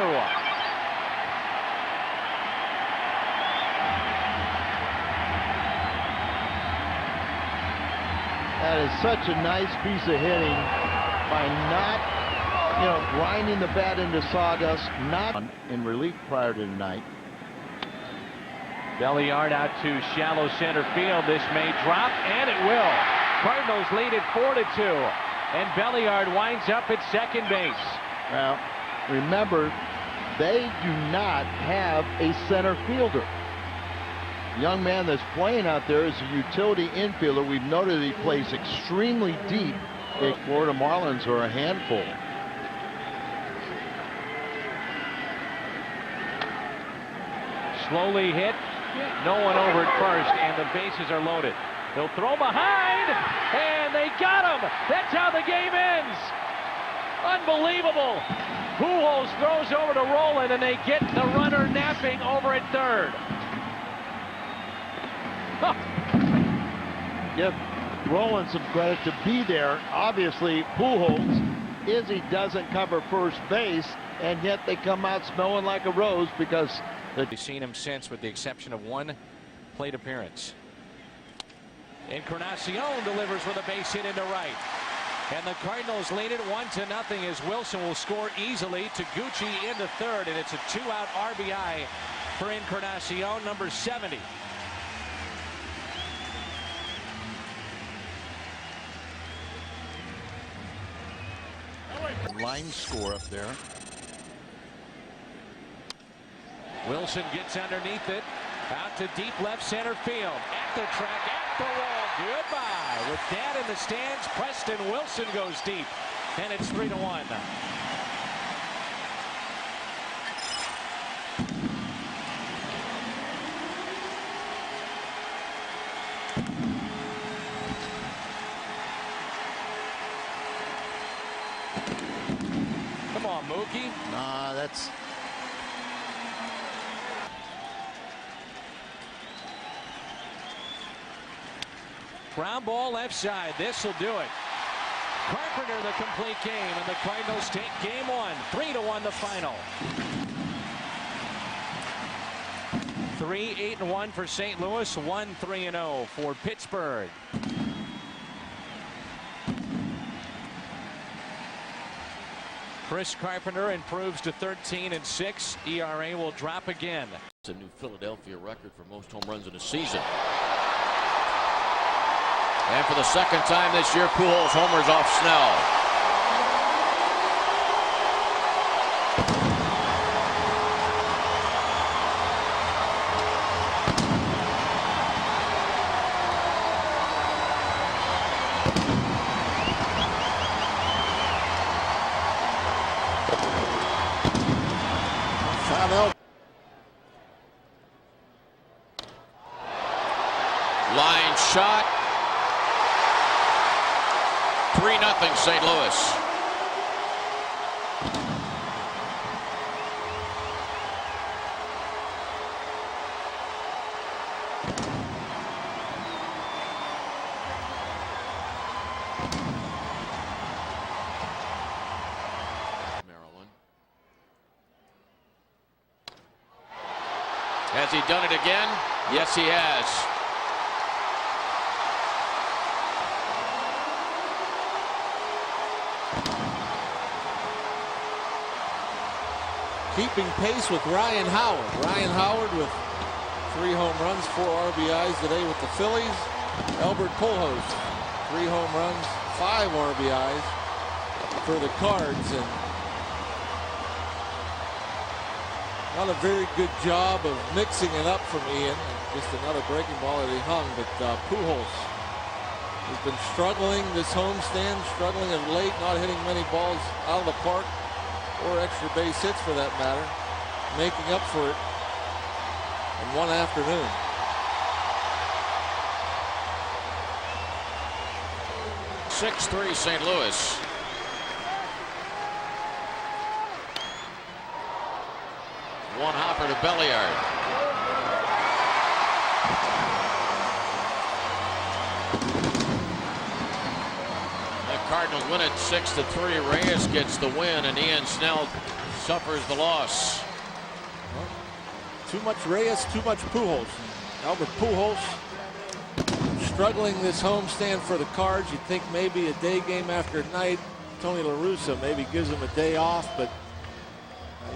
That is such a nice piece of hitting by not, grinding the bat into sawdust, not in relief prior to tonight. Belliard out to shallow center field. This may drop, and it will. Cardinals lead it 4-2, and Belliard winds up at second base. Now, remember, they do not have a center fielder. The young man that's playing out there is a utility infielder. We've noted he plays extremely deep. The Florida Marlins are a handful. Slowly hit. No one over at first, and the bases are loaded. They'll throw behind, and they got him. That's how the game ends. Unbelievable. Pujols throws over to Roland, and they get the runner napping over at third. Huh. Give Roland some credit to be there. Obviously, Pujols, Izzy doesn't cover first base, and yet they come out smelling like a rose because we've seen him since, with the exception of one plate appearance. Encarnacion delivers with a base hit into right. And the Cardinals lead it 1-0 as Wilson will score easily. Taguchi into third, and it's a 2-out RBI for Encarnacion, number 70. Line score up there. Wilson gets underneath it, out to deep left center field, at the track, at the wall, goodbye. With that in the stands, Preston Wilson goes deep, and it's 3-1. Come on, Mookie. Nah, that's... Ground ball left side. This will do it. Carpenter the complete game, and the Cardinals take game one. 3-1 the final. 3-8-1 for St. Louis. 1-3-0 for Pittsburgh. Chris Carpenter improves to 13-6. ERA will drop again. It's a new Philadelphia record for most home runs in a season. And for the second time this year, Pujols homers off Snell. Line shot. 3-0 St. Louis. Maryland. Has he done it again? Yes, he has. Keeping pace with Ryan Howard. Ryan Howard with 3 home runs, 4 RBIs today with the Phillies. Albert Pujols, 3 home runs, 5 RBIs for the Cards. And not a very good job of mixing it up from Ian. Just another breaking ball that he hung. But Pujols has been struggling this homestand, struggling of late, not hitting many balls out of the park, or extra base hits for that matter, making up for it in one afternoon. (6-3) St. Louis. One hopper to Belliard. Cardinals win it 6-3. Reyes gets the win, and Ian Snell suffers the loss. Well, too much Reyes, too much Pujols. Albert Pujols struggling this homestand for the Cards. You'd think maybe a day game after night, Tony La Russa maybe gives him a day off, but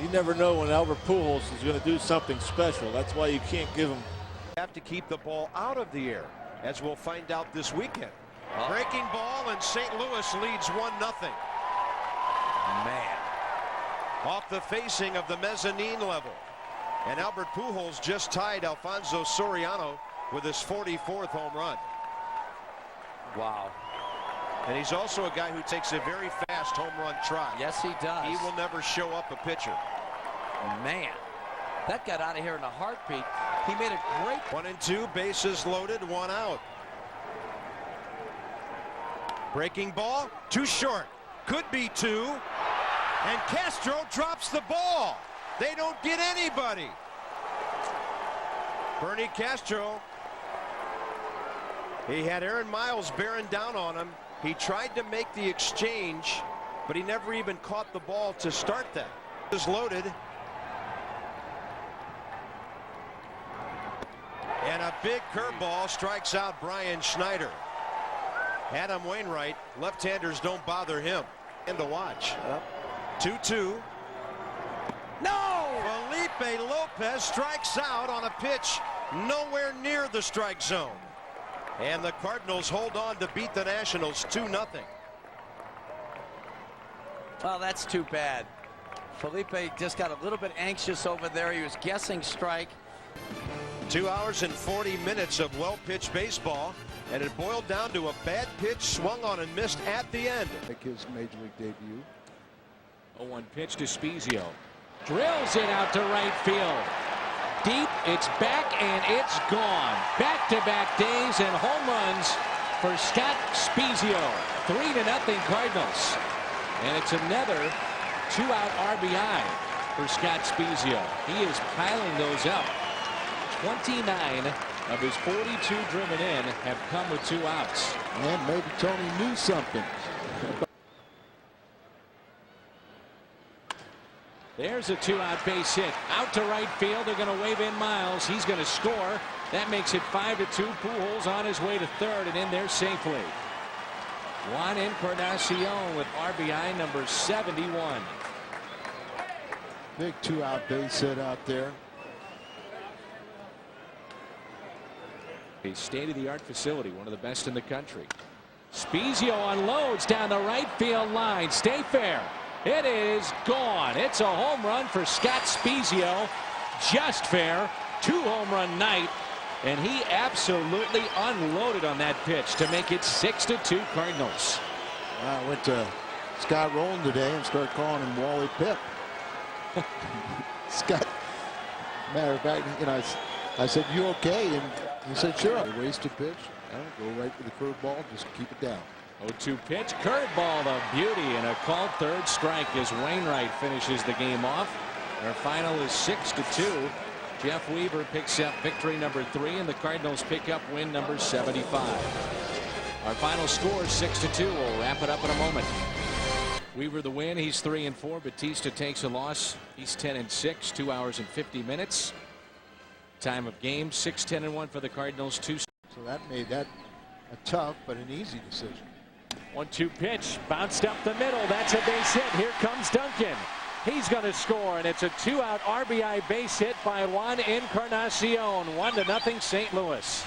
you never know when Albert Pujols is going to do something special. That's why you can't give him have to keep the ball out of the air, as we'll find out this weekend. Breaking ball, and St. Louis leads 1-0. Man. Off the facing of the mezzanine level. And Albert Pujols just tied Alfonso Soriano with his 44th home run. Wow. And he's also a guy who takes a very fast home run trot. Yes, he does. He will never show up a pitcher. Man, that got out of here in a heartbeat. He made a great 1-2, bases loaded, 1 out. Breaking ball, too short. Could be 2. And Castro drops the ball. They don't get anybody. Bernie Castro. He had Aaron Miles bearing down on him. He tried to make the exchange, but he never even caught the ball to start that. Is loaded. And a big curveball strikes out Brian Schneider. Adam Wainwright, left-handers don't bother him. And to watch. 2-2. No! Felipe Lopez strikes out on a pitch nowhere near the strike zone. And the Cardinals hold on to beat the Nationals 2-0. Well, that's too bad. Felipe just got a little bit anxious over there. He was guessing strike. 2 hours and 40 minutes of well-pitched baseball, and it boiled down to a bad pitch swung on and missed at the end. Make his major league debut. 0-1 pitch to Spezio. Drills it out to right field. Deep, it's back, and it's gone. Back-to-back days and home runs for Scott Spezio. 3-0 Cardinals. And it's another 2-out RBI for Scott Spezio. He is piling those up. 29 of his 42 driven in have come with 2 outs. And maybe Tony knew something. There's a 2-out base hit. Out to right field. They're going to wave in Miles. He's going to score. That makes it 5-2. Pujols on his way to third and in there safely. Juan Encarnacion with RBI number 71. Big 2-out base hit out there. A state-of-the-art facility, one of the best in the country. Spezio unloads down the right field line. Stay fair. It is gone. It's a home run for Scott Spezio. Just fair. 2-home run night. And he absolutely unloaded on that pitch to make it 6-2 Cardinals. I went to Scott Rowland today and started calling him Wally Pip. Scott, matter of fact, you know, I said, "You okay?" And he said, "Sure." A wasted pitch. Go right for the curveball. Just keep it down. 0-2 pitch. Curveball, the beauty, and a called third strike as Wainwright finishes the game off. Our final is 6-2. Jeff Weaver picks up victory number 3, and the Cardinals pick up win number 75. Our final score is 6-2. We'll wrap it up in a moment. Weaver the win. He's 3-4. Batista takes a loss. He's 10-6. 2 hours and 50 minutes. Time of game 6-10-1 for the Cardinals. 2. So that made that a tough but an easy decision. 1-2 pitch bounced up the middle. That's a base hit. Here comes Duncan. He's going to score, and it's a 2-out RBI base hit by Juan Encarnacion. 1-0 St. Louis.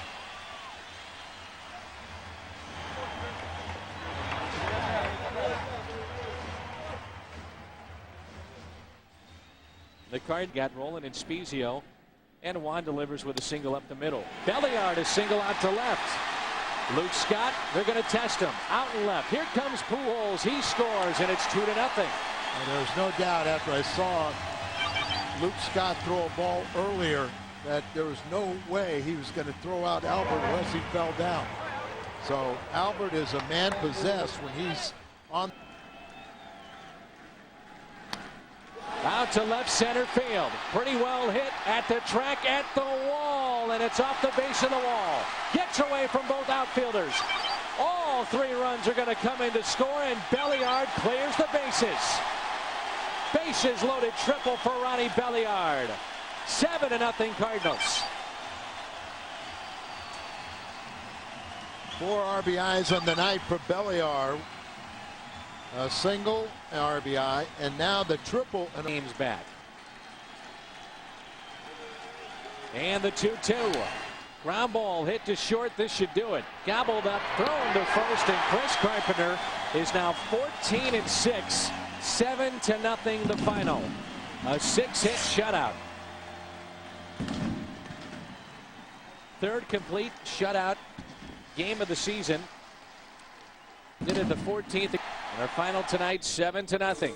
The Card got rolling in Spezio, and Juan delivers with a single up the middle. Belliard a single out to left. Luke Scott, they're going to test him. Out and left. Here comes Pujols. He scores, and it's 2-0. And there's no doubt after I saw Luke Scott throw a ball earlier that there was no way he was going to throw out Albert unless he fell down. So Albert is a man possessed when he's on. Out to left center field. Pretty well hit at the track, at the wall, and it's off the base of the wall. Gets away from both outfielders. All 3 runs are going to come in to score, and Belliard clears the bases. Bases loaded triple for Ronnie Belliard. 7-0 Cardinals. 4 RBIs on the night for Belliard. A single RBI, and now the triple. And game's back. And the 2-2. Ground ball hit to short. This should do it. Gobbled up, thrown to first, and Chris Carpenter is now 14-6. 7-0 the final. A 6-hit shutout. Third complete shutout game of the season. Did it the 14th. And our final tonight, 7-0.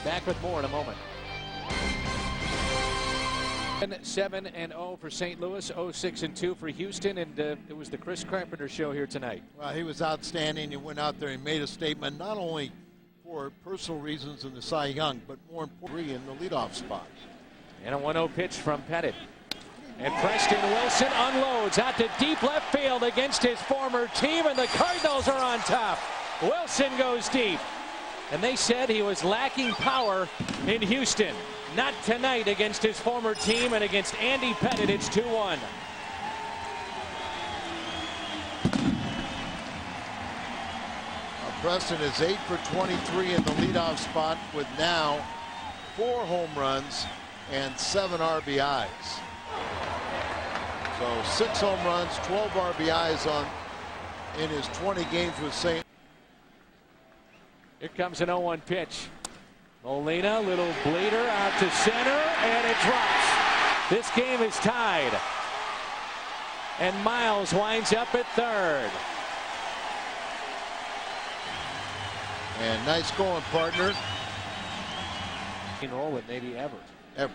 Back with more in a moment. 7-0 for St. Louis, 0-6-2 for Houston, and it was the Chris Carpenter show here tonight. Well, he was outstanding. He went out there and made a statement, not only for personal reasons in the Cy Young, but more importantly in the leadoff spot. And a 1-0 pitch from Pettit. And Preston Wilson unloads out to deep left field against his former team, and the Cardinals are on top. Wilson goes deep. And they said he was lacking power in Houston. Not tonight against his former team, and against Andy Pettit, it's 2-1. Preston is 8 for 23 in the leadoff spot with now 4 home runs and 7 RBIs. So 6 home runs, 12 RBIs in his 20 games with St. Here comes an 0-1 pitch. Molina, little bleeder out to center, and it drops. This game is tied. And Miles winds up at third. And nice going, partner. Roll maybe ever. Ever.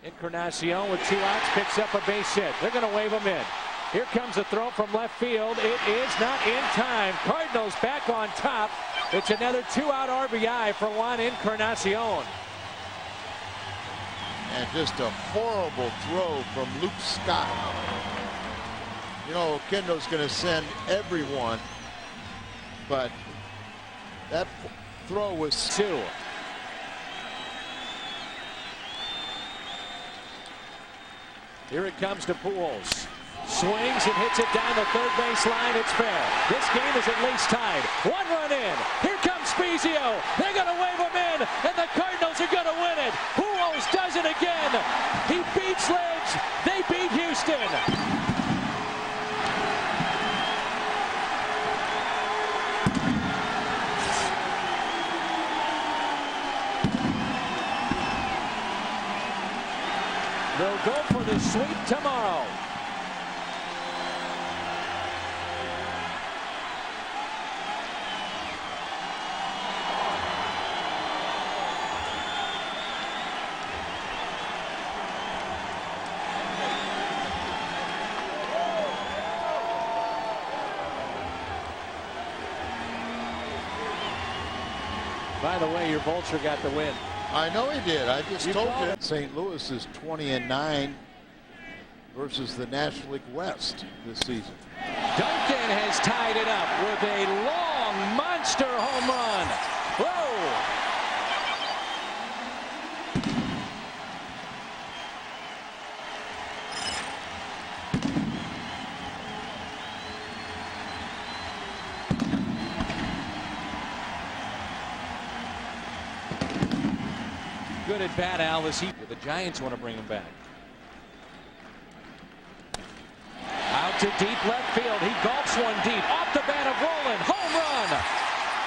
Encarnacion with 2 outs picks up a base hit. They're going to wave him in. Here comes a throw from left field. It is not in time. Cardinals back on top. It's another 2-out RBI for Juan Encarnacion. And just a horrible throw from Luke Scott. You know, Oquendo's going to send everyone, but that throw was 2. Here it comes to Pujols. Swings and hits it down the third base line. It's fair. This game is at least tied. 1 run in. Here comes Spezio. They're going to wave him in, and the Cardinals are going to win it. Pujols does it again. He beats Lidge. They beat Houston. They'll go for the sweep tomorrow. By the way, your Vulture got the win. I know he did. I just told you. St. Louis is 20-9 versus the National League West this season. Duncan has tied it up with a long monster home run. Whoa! Good at bat, Al. The Giants want to bring him back. Out to deep left field. He gulps one deep. Off the bat of Roland. Home run.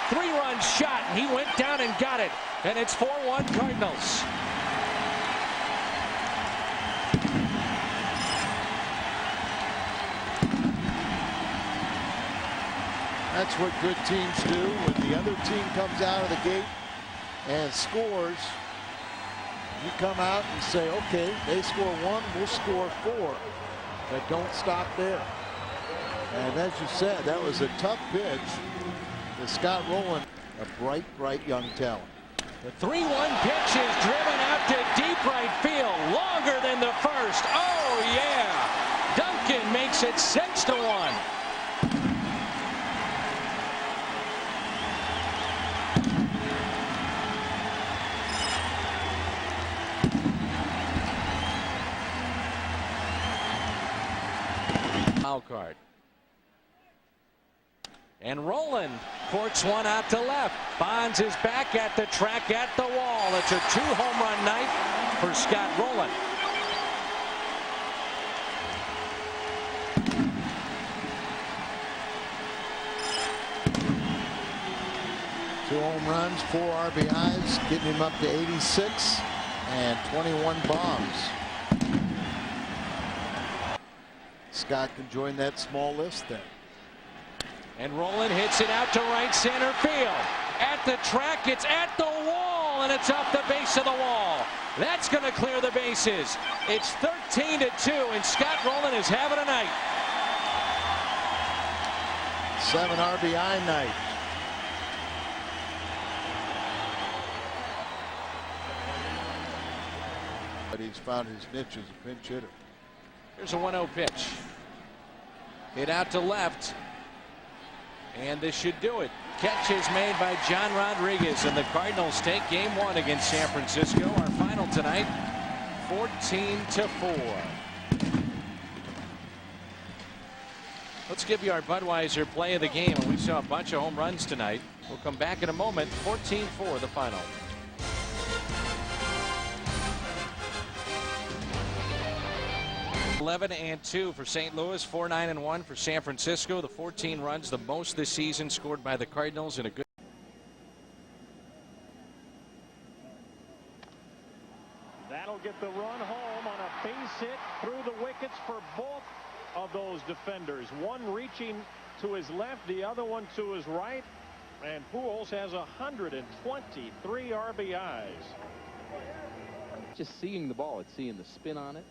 3-run shot. And he went down and got it. And it's 4-1 Cardinals. That's what good teams do. When the other team comes out of the gate and scores, you come out and say, okay, they score 1, we'll score 4. But don't stop there. And as you said, that was a tough pitch to Scott Rowland, a bright, bright young talent. The 3-1 pitch is driven out to deep right field, longer than the first. Oh, yeah. Duncan makes it 6-1. Card. And Roland corks one out to left. Bonds is back at the track at the wall. It's a 2-home run night for Scott Roland. Two home runs, 4 RBIs, getting him up to 86 and 21 bombs. Scott can join that small list there. And Rolen hits it out to right center field. At the track, it's at the wall, and it's off the base of the wall. That's going to clear the bases. It's 13-2, and Scott Rolen is having a night. 7 RBI night. But he's found his niche as a pinch hitter. Here's a 1-0 pitch. Hit out to left. And this should do it. Catch is made by John Rodriguez, and the Cardinals take game 1 against San Francisco. Our final tonight, 14-4. Let's give you our Budweiser play of the game. And we saw a bunch of home runs tonight. We'll come back in a moment. 14-4 the final. 11-2 for St. Louis, 4-9-1 for San Francisco. The 14 runs, the most this season scored by the Cardinals in a good. That'll get the run home on a base hit through the wickets for both of those defenders. One reaching to his left, the other one to his right. And Pujols has 123 RBIs. Just seeing the ball, it's seeing the spin on it.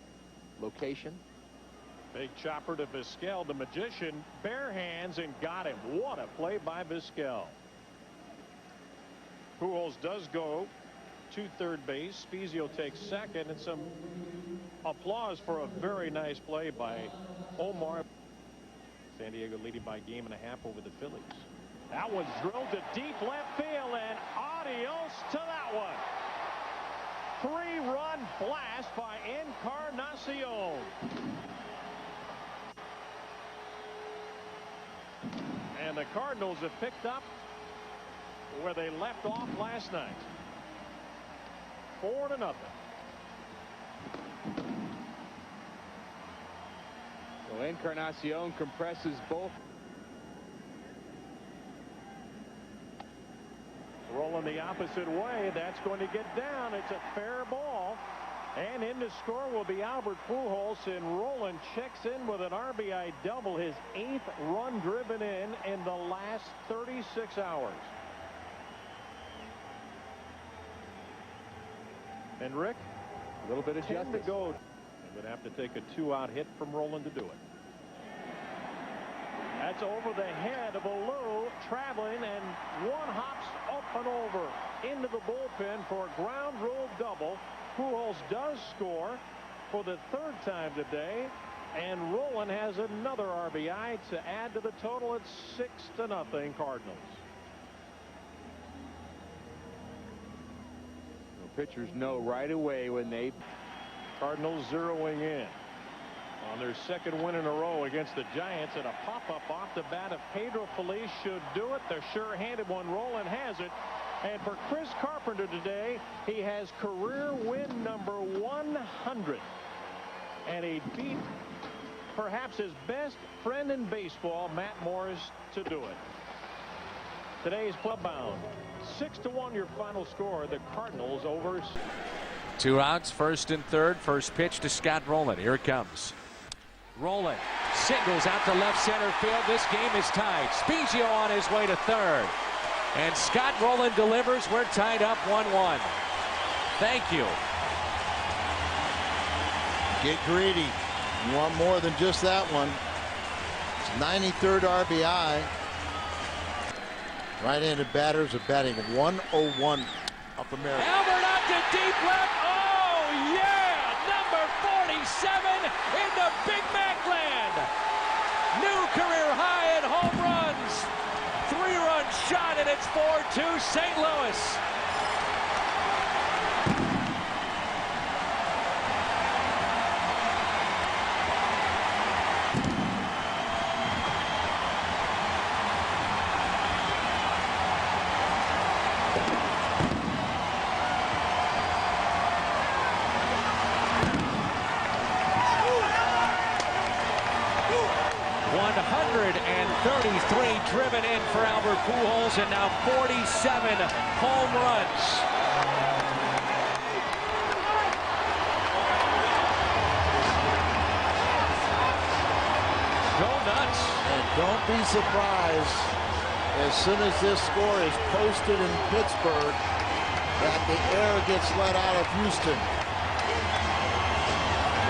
Location. Big chopper to Vizquel, the magician, bare hands, and got him. What a play by Vizquel. Pujols does go to third base. Spezio takes second, and some applause for a very nice play by Omar. San Diego leading by 1.5 games over the Phillies. That one's drilled to deep left field, and adios to that one. 3-run blast by Encarnacion. And the Cardinals have picked up where they left off last night. 4-0. So Encarnacion compresses both. Rolling the opposite way. That's going to get down. It's a fair ball. And in to score will be Albert Pujols, and Rolen checks in with an RBI double, his 8th run driven in the last 36 hours. And Rick, a little bit of 10 justice to go. They would have to take a 2-out hit from Rolen to do it. That's over the head of Alou, traveling, and one hops up and over into the bullpen for a ground rule double. Pujols does score for the 3rd time today, and Rolen has another RBI to add to the total. It's 6-0 Cardinals. Pitchers know right away when they. Cardinals zeroing in on their 2nd win in a row against the Giants, and a pop-up off the bat of Pedro Feliz should do it. The sure-handed one. Rolen has it. And for Chris Carpenter today, he has career win number 100. And he beat perhaps his best friend in baseball, Matt Morris, to do it. Today's club bound. 6-1 your final score. The Cardinals over. 2 outs, 1st and 3rd. First pitch to Scott Rolen. Here it comes. Rolen singles out to left center field. This game is tied. Spezio on his way to 3rd. And Scott Rolen delivers. We're tied up 1-1. Thank you. Get greedy. You want more than just that one. It's 93rd RBI. Right-handed batters are batting 101 up America. Albert out to deep left. Oh, yeah! Number 47 in the Big Mac land. New career high in home runs. 3-run shot, and it's 4-2 St. Louis. 133 driven in for Albert Pujols, and now 47 home runs. Go nuts. And don't be surprised as soon as this score is posted in Pittsburgh that the air gets let out of Houston.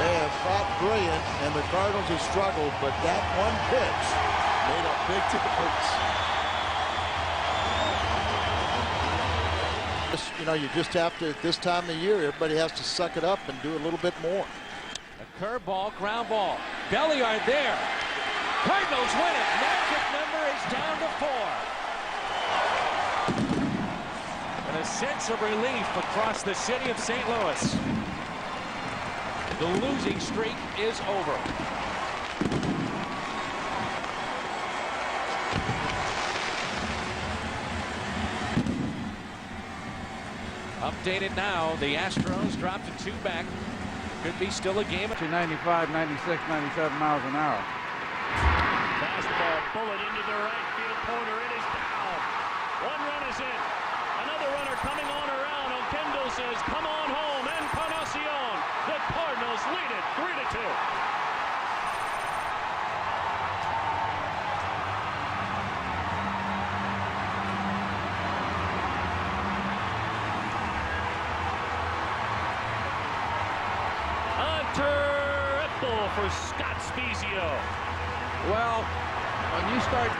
They have fought brilliant, and the Cardinals have struggled, but that one pitch made a big difference. You know, you just have to, at this time of year, everybody has to suck it up and do a little bit more. A curveball, ground ball. Belliard there. Cardinals win it. Magic number is down to 4. And a sense of relief across the city of St. Louis. The losing streak is over. Updated now, the Astros dropped to 2 back. Could be still a game. 95, 96, 97 miles an hour. Fastball bullet into the right field corner. It is down. 1 run is in. Another runner coming on around. Oquendo says, come on home. Encarnacion. The Cardinals lead it 3-2. Triple for Scott Spezio. Well, when you start...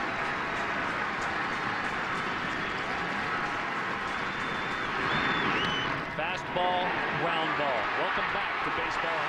Fastball, ground ball. Welcome back to baseball.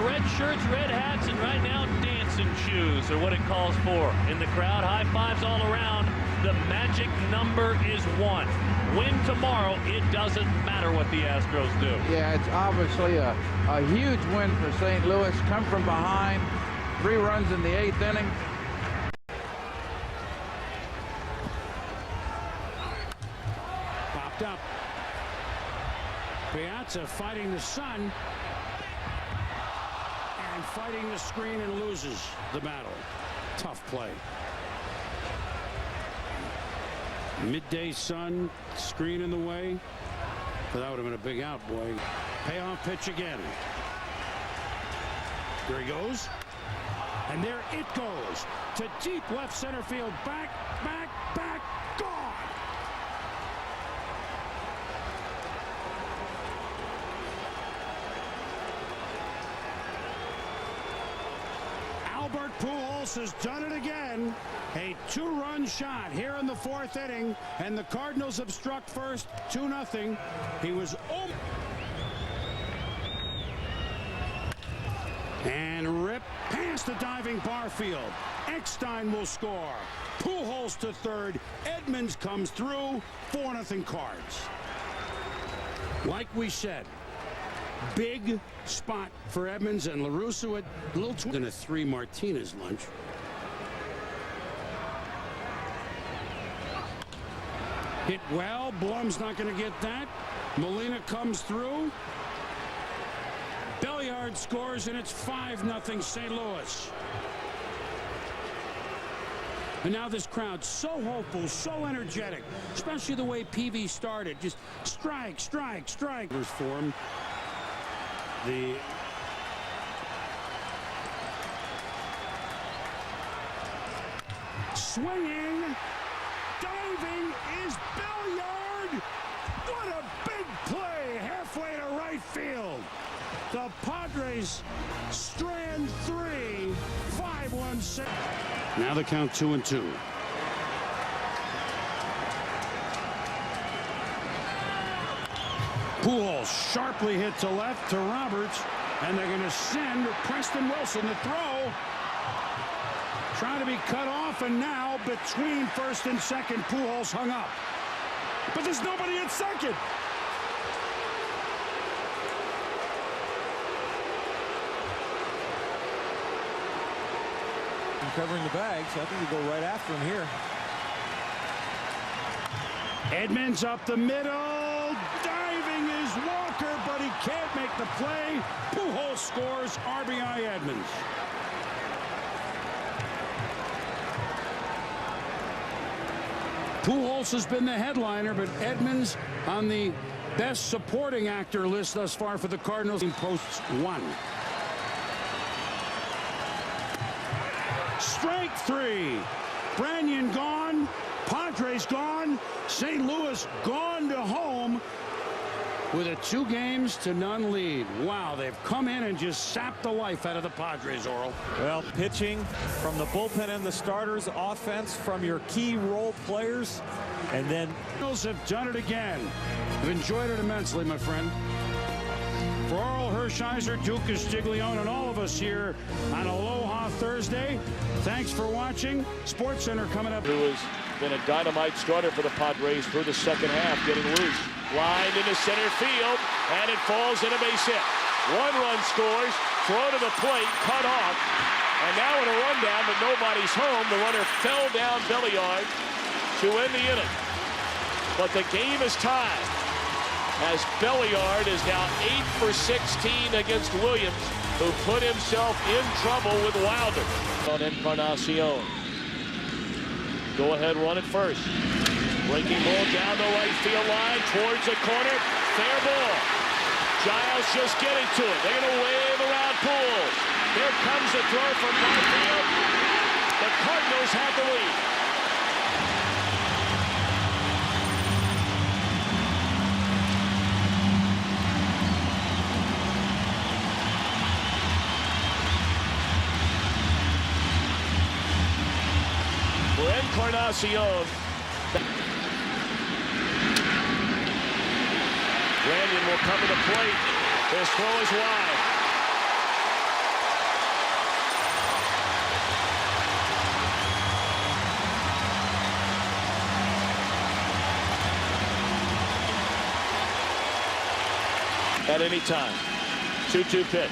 Red shirts, red hats, and right now dancing shoes are what it calls for in the crowd. High fives all around. The magic number is 1. Win tomorrow, it doesn't matter what the Astros do. Yeah, it's obviously a huge win for St. Louis. Come from behind, 3 runs in the 8th inning. Popped up. Piazza fighting the sun. And fighting the screen and loses the battle. Tough play. Midday sun, screen in the way. But that would have been a big out, boy. Payoff pitch again. There he goes. And there it goes. To deep left center field. Back, back, back. Gone. Albert Pujols has done it again. A 2-run shot here in the 4th inning, and the Cardinals have struck first 2-0. He was and ripped past the diving Barfield. Eckstein will score. Pujols to 3rd. Edmonds comes through. 4-0 Cards. Like we said, big spot for Edmonds, and LaRusso at a little than a 3 Martinez lunch. Hit well. Blum's not going to get that. Molina comes through. Belliard scores, and it's 5-0 St. Louis. And now this crowd so hopeful, so energetic, especially the way PV started. Just strike, strike, strike. Form. The swinging, diving is Belliard. What a big play halfway to right field. The Padres strand 3, 5-1-6. Now the count 2-2. Pujols sharply hit to left to Roberts. And they're going to send Preston Wilson to throw. Trying to be cut off, and now between first and second, Pujols hung up. But there's nobody at second. Covering the bag, so I think we go right after him here. Edmonds up the middle. Diving is Walker, but he can't make the play. Pujols scores. RBI Edmonds. Pujols has been the headliner, but Edmonds on the best supporting actor list thus far for the Cardinals. He posts 1. Strike 3. Branyan gone. Padres gone. St. Louis gone to home with a 2-0 lead. Wow, they've come in and just sapped the life out of the Padres, Oral. Well, pitching from the bullpen and the starters, offense from your key role players, and then Cardinals have done it again. I've enjoyed it immensely, my friend. For Oral Hershiser, Duke Castiglione, and all of us here on Aloha Thursday, thanks for watching. SportsCenter coming up. Who has been a dynamite starter for the Padres for the second half, getting loose. Lined into center field, and it falls in a base hit. 1 run scores, throw to the plate, cut off, and now in a rundown, but nobody's home. The runner fell down Belliard to end the inning. But the game is tied, as Belliard is now 8 for 16 against Williams, who put himself in trouble with Wilder. On Encarnacion. Go ahead, run at first. Breaking ball down the right field line towards the corner. Fair ball. Giles just getting to it. They're going to wave around Pujols. Here comes the throw from Barfield. The Cardinals have the lead. For Encarnacion. Branyan will come to the plate. His throw is wide. At any time. 2-2 pitch.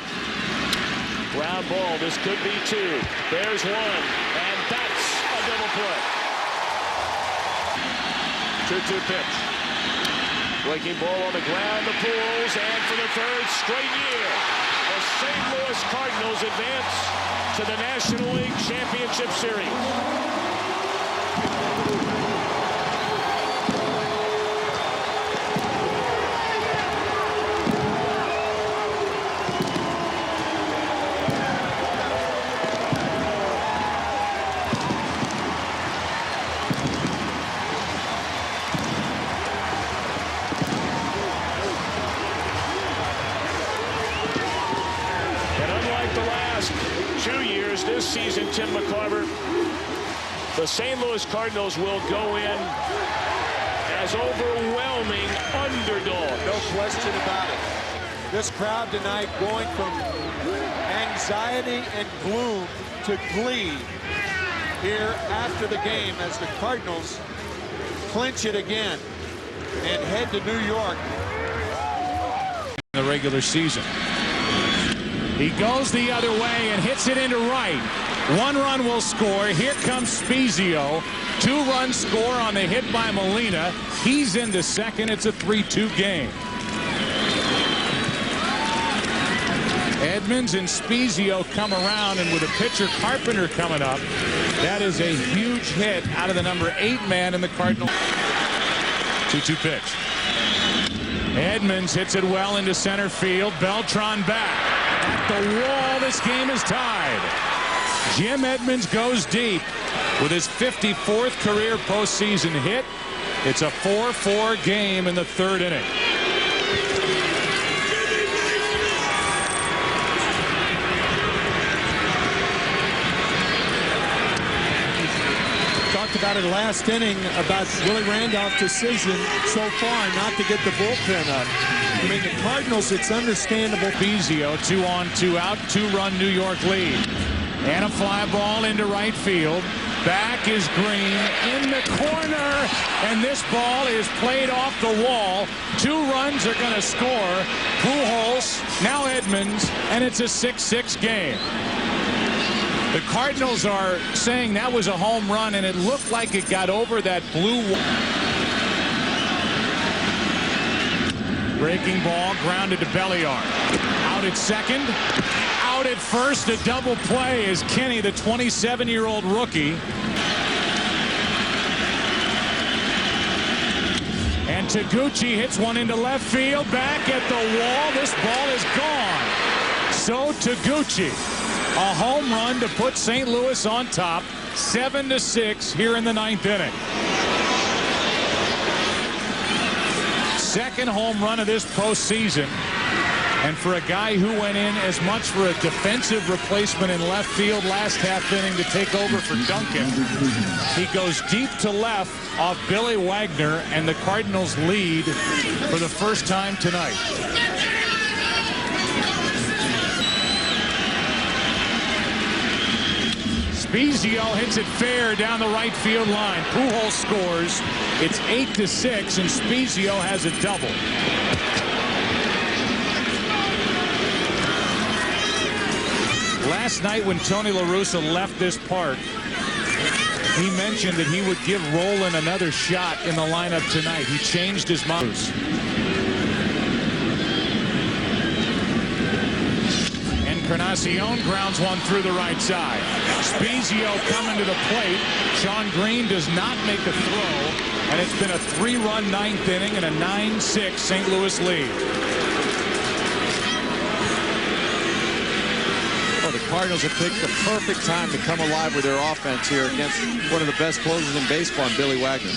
Ground ball. This could be 2. There's 1. And that's a double play. 2-2 pitch. Breaking ball on the ground, the Pujols, and for the 3rd straight year, the St. Louis Cardinals advance to the National League Championship Series. This season, Tim McCarver, the St. Louis Cardinals will go in as overwhelming underdogs. No question about it. This crowd tonight going from anxiety and gloom to glee here after the game as the Cardinals clinch it again and head to New York. The regular season. He goes the other way and hits it into right. 1 run will score. Here comes Spezio. 2-run score on the hit by Molina. He's into second. It's a 3-2 game. Edmonds and Spezio come around, and with a pitcher Carpenter coming up, that is a huge hit out of the number 8 man in the Cardinals. 2-2 pitch. Edmonds hits it well into center field. Beltran back. At the wall, this game is tied. Jim Edmonds goes deep with his 54th career postseason hit. It's a 4-4 game in the 3rd inning. Talked about it last inning about Willie Randolph's decision so far not to get the bullpen up. I mean, the Cardinals, it's understandable. Bezio, 2-on-2 out, 2-run New York lead. And a fly ball into right field. Back is Green in the corner, and this ball is played off the wall. 2 runs are going to score. Pujols, now Edmonds, and it's a 6-6 game. The Cardinals are saying that was a home run, and it looked like it got over that blue wall. Breaking ball, grounded to Belliard. Out at second, out at first, a double play is Kenny, the 27-year-old rookie. And Taguchi hits one into left field, back at the wall. This ball is gone. So Taguchi, a home run to put St. Louis on top, 7-6 here in the 9th inning. Second home run of this postseason. And for a guy who went in as much for a defensive replacement in left field last half inning to take over for Duncan, he goes deep to left off Billy Wagner, and the Cardinals lead for the first time tonight. Bezio hits it fair down the right field line. Pujols scores. It's 8-6, and Bezio has a double. Last night when Tony La Russa left this park, he mentioned that he would give Rolen another shot in the lineup tonight. He changed his mind. Encarnacion grounds one through the right side. Bezio coming to the plate. Sean Green does not make a throw, and it's been a 3-run 9th inning and a 9-6 St. Louis lead. Well, the Cardinals have picked the perfect time to come alive with their offense here against one of the best closers in baseball, Billy Wagner.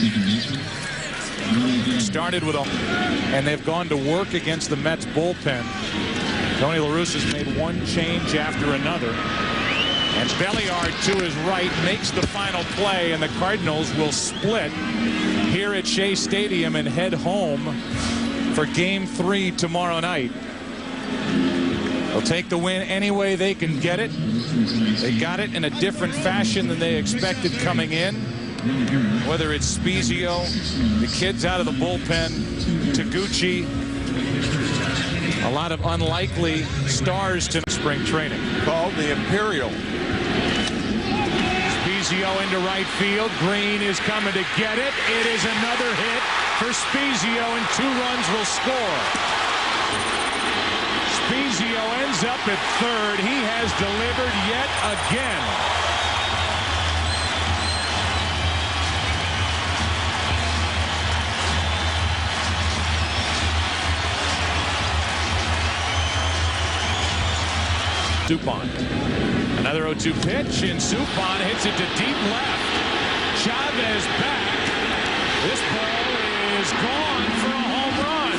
Started with and they've gone to work against the Mets bullpen. Tony La Russa's made one change after another. And Belliard to his right makes the final play, and the Cardinals will split here at Shea Stadium and head home for Game 3 tomorrow night. They'll take the win any way they can get it. They got it in a different fashion than they expected coming in. Whether it's Bezio, the kids out of the bullpen, Taguchi, a lot of unlikely stars to spring training. Called the Imperial. Bezio into right field. Green is coming to get it. It is another hit for Bezio, and 2 runs will score. Bezio ends up at third. He has delivered yet again. Suppan. Another 0-2 pitch, and Suppan hits it to deep left. Chavez back. This ball is gone for a home run.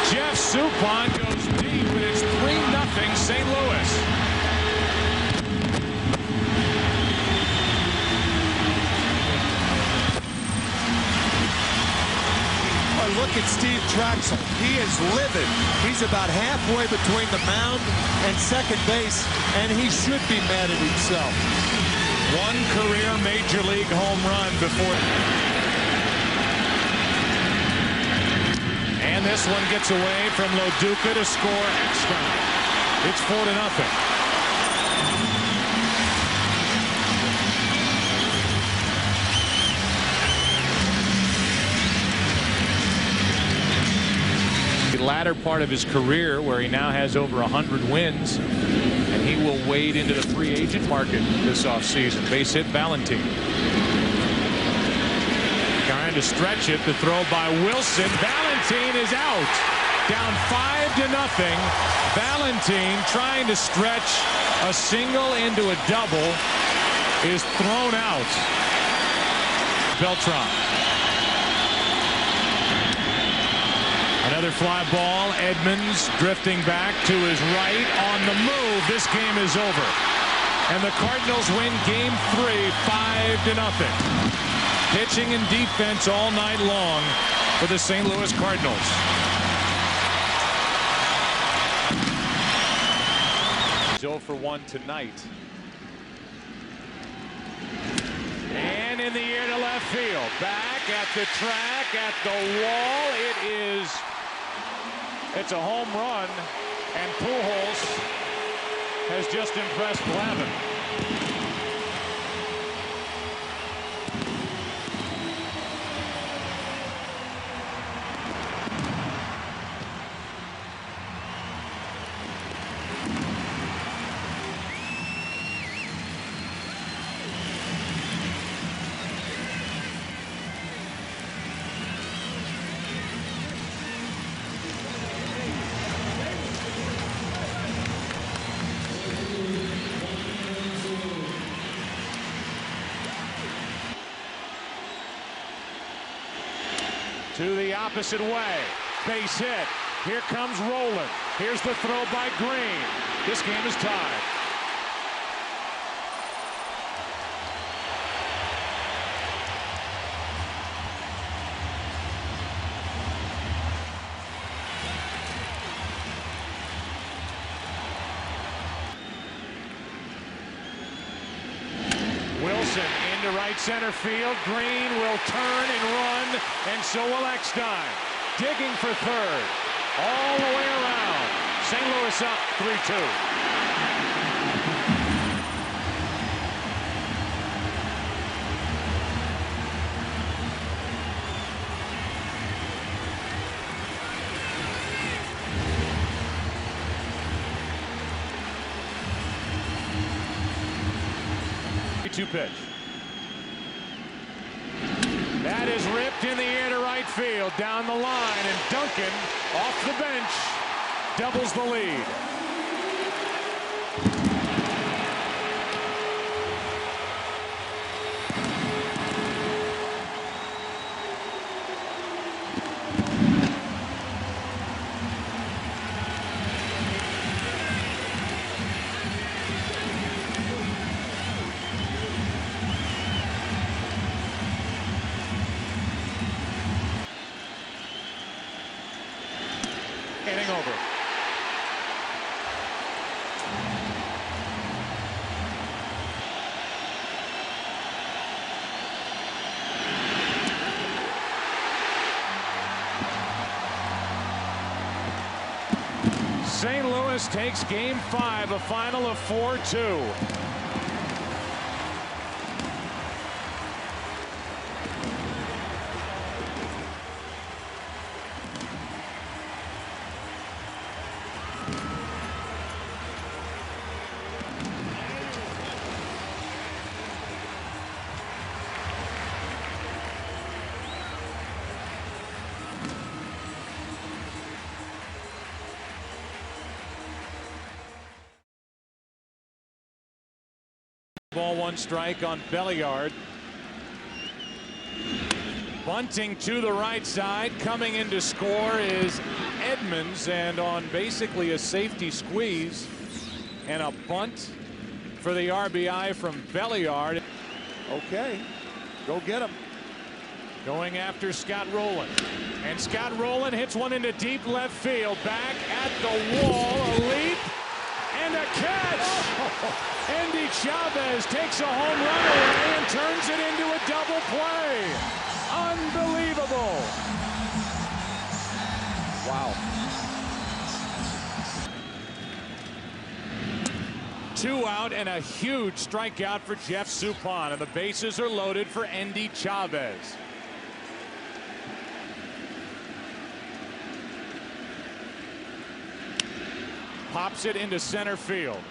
Jeff Suppan goes deep, and it's 3-0 St. Louis. Look at Steve Traxel. He is livid. He's about halfway between the mound and second base, and he should be mad at himself. One career major league home run before. And this one gets away from Loduca to score extra. It's 4-0. Latter part of his career, where he now has over 100 wins, and he will wade into the free agent market this offseason. Base hit Valentin. Trying to stretch it, the throw by Wilson. Valentin is out. Down 5-0. Valentin, trying to stretch a single into a double, is thrown out. Beltran. Another fly ball. Edmonds drifting back to his right on the move. This game is over. And the Cardinals win Game 3, 5-0. Pitching and defense all night long for the St. Louis Cardinals. 0 for 1 tonight. And in the air to left field. Back at the track, at the wall. It's a home run. And Pujols has just impressed Glavine. To the opposite way. Base hit. Here comes Roland. Here's the throw by Green. This game is tied. Wilson into right center field. Green will turn and run, and so will Eckstein. Digging for third. All the way around. St. Louis up 3-2. Pitch. That is ripped in the air to right field, down the line, and Duncan off the bench doubles the lead. Inning over. St. Louis takes Game 5, a final of 4-2. Ball, 1 strike on Belliard. Bunting to the right side. Coming in to score is Edmonds, and on basically a safety squeeze and a bunt for the RBI from Belliard. Okay, go get him. Going after Scott Rowland. And Scott Rowland hits one into deep left field. Back at the wall. A leap and a catch. Andy Chavez takes a home run away and turns it into a double play. Unbelievable. Wow. 2 out and a huge strikeout for Jeff Suppan, and the bases are loaded for Andy Chavez. Pops it into center field.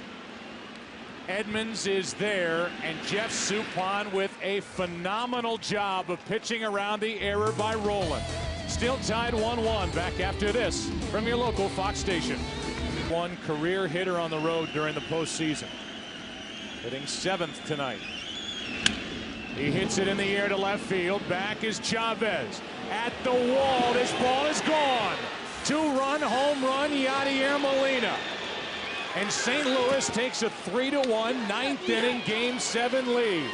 Edmonds is there, and Jeff Suppan with a phenomenal job of pitching around the error by Rowland. Still tied 1-1. Back after this from your local Fox station. One career hitter on the road during the postseason. Hitting 7th tonight. He hits it in the air to left field. Back is Chavez. At the wall. This ball is gone. 2-run home run, Yadier Molina. And St. Louis takes a 3-1 9th inning Game 7 lead.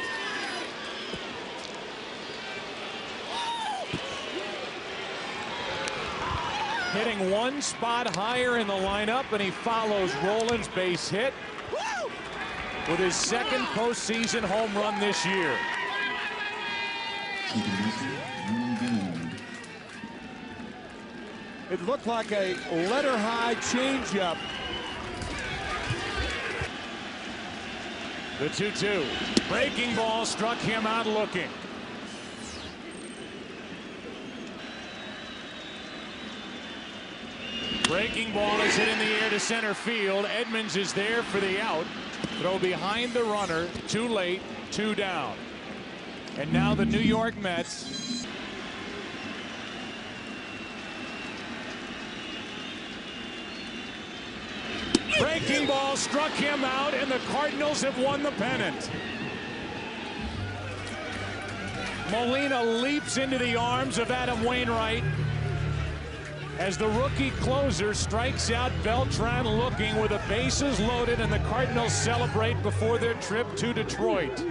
Hitting 1 spot higher in the lineup, and he follows Rowland's base hit with his second postseason home run this year. It looked like a letter-high changeup. The 2-2. Breaking ball struck him out looking. Breaking ball is hit in the air to center field. Edmonds is there for the out. Throw behind the runner. Too late. 2 down. And now the New York Mets. Breaking ball struck him out, and the Cardinals have won the pennant. Molina leaps into the arms of Adam Wainwright as the rookie closer strikes out Beltran looking with the bases loaded, and the Cardinals celebrate before their trip to Detroit.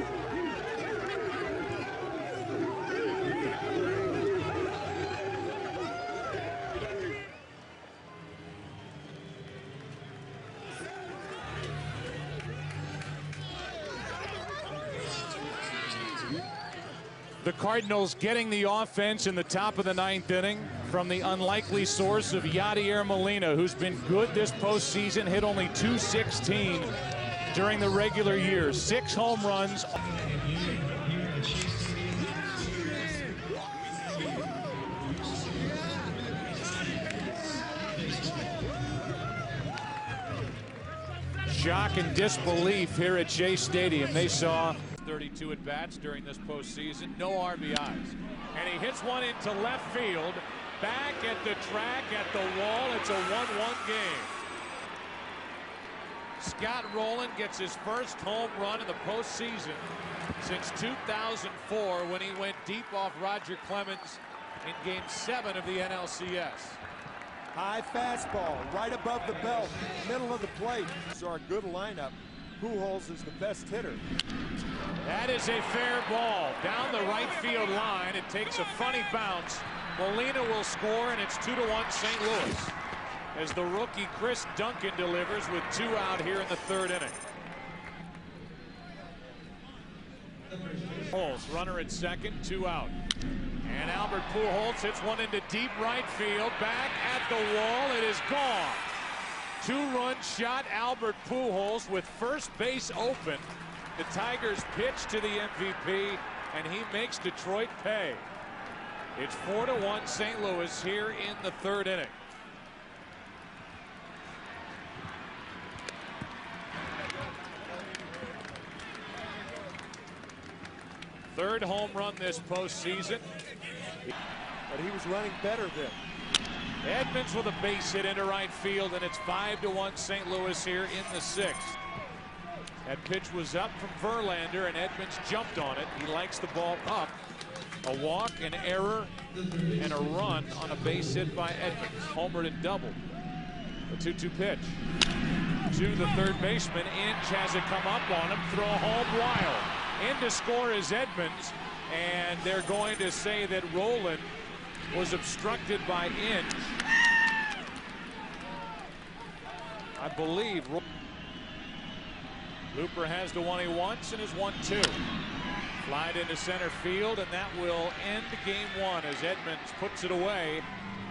The Cardinals getting the offense in the top of the 9th inning from the unlikely source of Yadier Molina, who's been good this postseason, hit only .216 during the regular year. 6 home runs. Shock and disbelief here at Shea Stadium. They saw 32 at-bats during this postseason, no RBIs. And he hits one into left field, back at the track, at the wall. It's a 1-1 game. Scott Rowland gets his first home run in the postseason since 2004 when he went deep off Roger Clemens in Game 7 of the NLCS. High fastball, right above the belt, middle of the plate. So our good lineup. Pujols is the best hitter. That is a fair ball down the right field line. It takes a funny bounce. Molina will score, and it's 2-1 St. Louis as the rookie Chris Duncan delivers with 2 out here in the 3rd inning. Pujols, runner at second, 2 out. And Albert Pujols hits one into deep right field. Back at the wall. It is gone. 2-run shot, Albert Pujols with first base open. The Tigers pitch to the MVP, and he makes Detroit pay. It's 4-1 St. Louis here in the 3rd inning. Third home run this postseason. But he was running better then. Edmonds with a base hit into right field, and it's 5-1 St. Louis here in the 6th. That pitch was up from Verlander, and Edmonds jumped on it. He likes the ball up. A walk, an error, and a run on a base hit by Edmonds. Homered and doubled. The 2-2 pitch to the third baseman. Inge has it come up on him. Throw home wild. In to score is Edmonds, and they're going to say that Rowland was obstructed by Inge. I believe Looper has the one he wants and is 1-2. Flied into center field, and that will end Game 1 as Edmonds puts it away.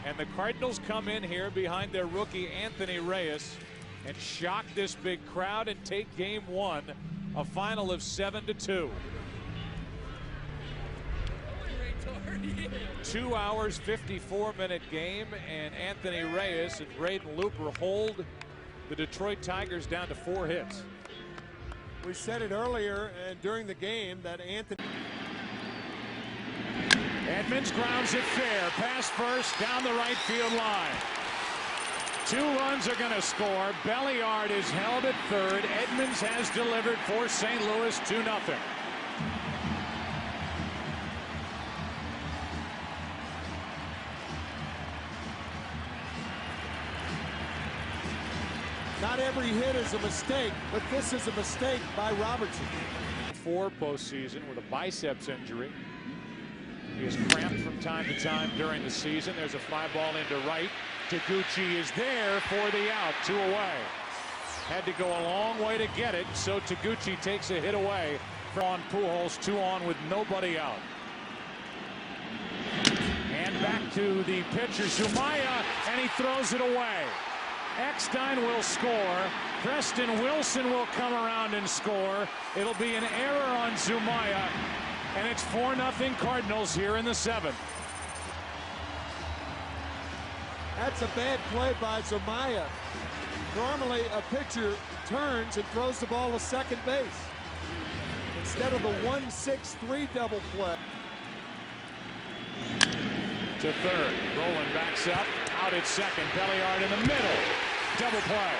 And the Cardinals come in here behind their rookie Anthony Reyes and shock this big crowd and take Game 1, a final of 7-2. 2 hours, 54-minute game, and Anthony Reyes and Braden Looper hold the Detroit Tigers down to 4 hits. We said it earlier and during the game that Anthony. Edmonds grounds it fair, pass first, down the right field line. 2 runs are going to score. Belliard is held at third. Edmonds has delivered for St. Louis 2-0. Not every hit is a mistake, but this is a mistake by Robertson. 4 postseason with a biceps injury. He is cramped from time to time during the season. There's a fly ball into right. Taguchi is there for the out, 2 away. Had to go a long way to get it, so Taguchi takes a hit away from Pujols, 2 on with nobody out. And back to the pitcher, Zumaya, and he throws it away. Eckstein will score. Preston Wilson will come around and score. It'll be an error on Zumaya, and it's 4-0 Cardinals here in the 7th. That's a bad play by Zumaya. Normally, a pitcher turns and throws the ball to second base instead of the 1-6-3 double play. To third. Roland backs up. Out at second. Belliard in the middle. Double play.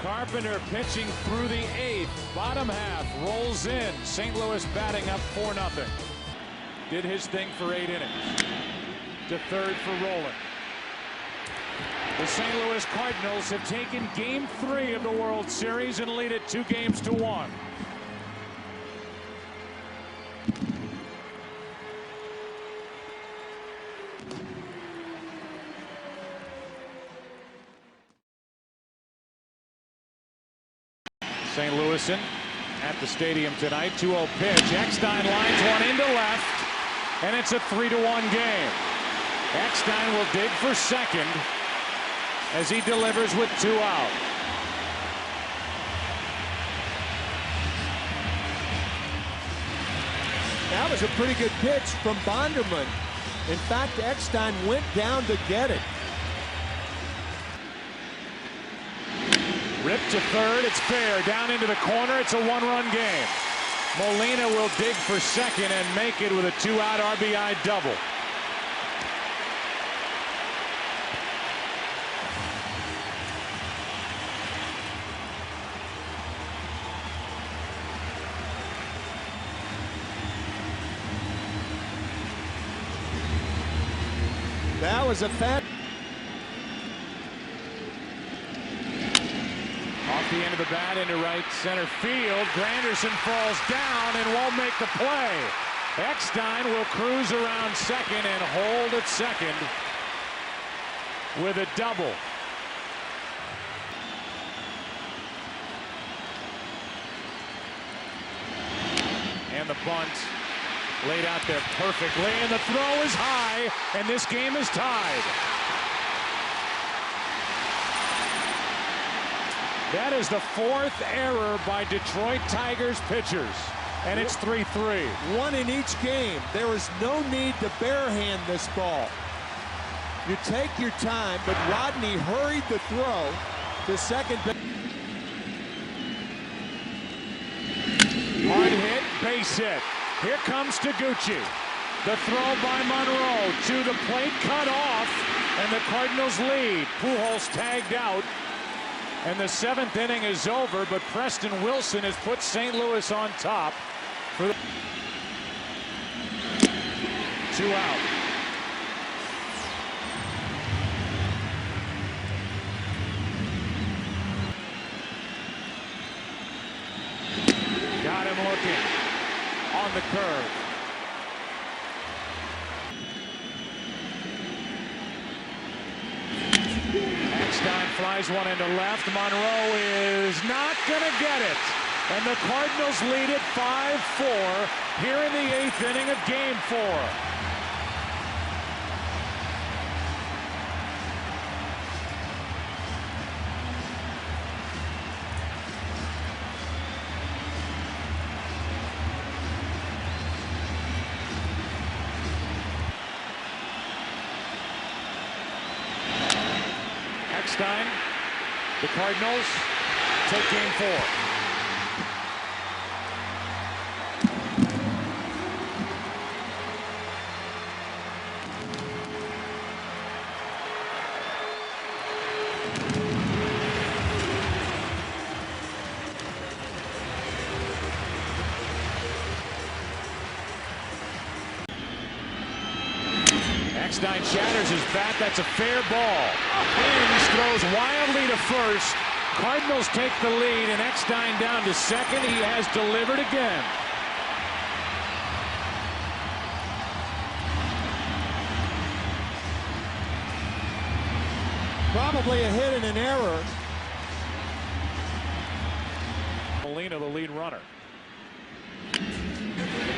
Carpenter pitching through the 8th. Bottom half. Rolls in. St. Louis batting up 4-0. Did his thing for 8 innings. To third for Roland. The St. Louis Cardinals have taken Game 3 of the World Series and lead it 2-1. St. Louisan at the stadium tonight. 2-0 pitch. Eckstein lines one into left, and it's a 3-1 game. Eckstein will dig for second as he delivers with 2 out. That was a pretty good pitch from Bonderman. In fact, Eckstein went down to get it. Ripped to third, it's fair. Down into the corner, it's a 1-run game. Molina will dig for second and make it with a 2-out RBI double. That was a fat. Off the end of the bat into right center field. Granderson falls down and won't make the play. Eckstein will cruise around second and hold at second with a double. And the bunt laid out there perfectly, and the throw is high, and this game is tied. That is the 4th error by Detroit Tigers pitchers, and it's 3-3. One in each game. There is no need to barehand this ball. You take your time, but Rodney hurried the throw to second base. Hard hit, base hit. Here comes Taguchi. The throw by Monroe to the plate, cut off, and the Cardinals lead. Pujols tagged out, and the 7th inning is over, but Preston Wilson has put St. Louis on top for the 2 out. Got him looking on the curve. Eckstein flies one into left. Monroe is not going to get it. And the Cardinals lead it 5-4 here in the 8th inning of Game 4. Eckstein, the Cardinals take Game 4. Eckstein shatters his bat. That's a fair ball. Ames throws wildly to first. Cardinals take the lead, and Eckstein down to second. He has delivered again. probably a hit and an error. Molina, the lead runner. The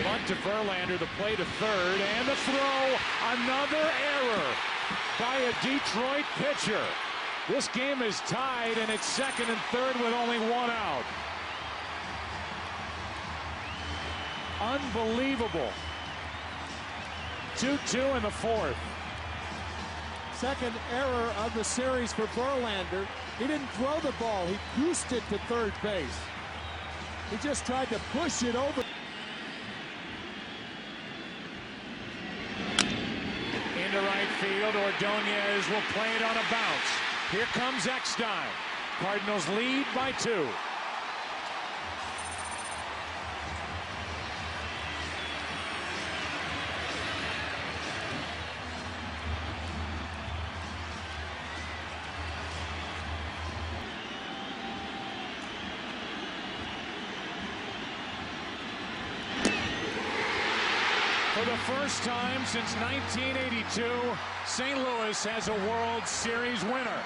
bunt to Verlander, the play to third, and the throw. Another error by a Detroit pitcher. This game is tied, and it's second and third with only one out. Unbelievable. 2-2 in the fourth. Second error of the series for Verlander. He didn't throw the ball. He goosed it to third base. He just tried to push it over. Into right field, Ordonez will play it on a bounce. Here comes Eckstein. Cardinals lead by 2. For the first time since 1982, St. Louis has a World Series winner.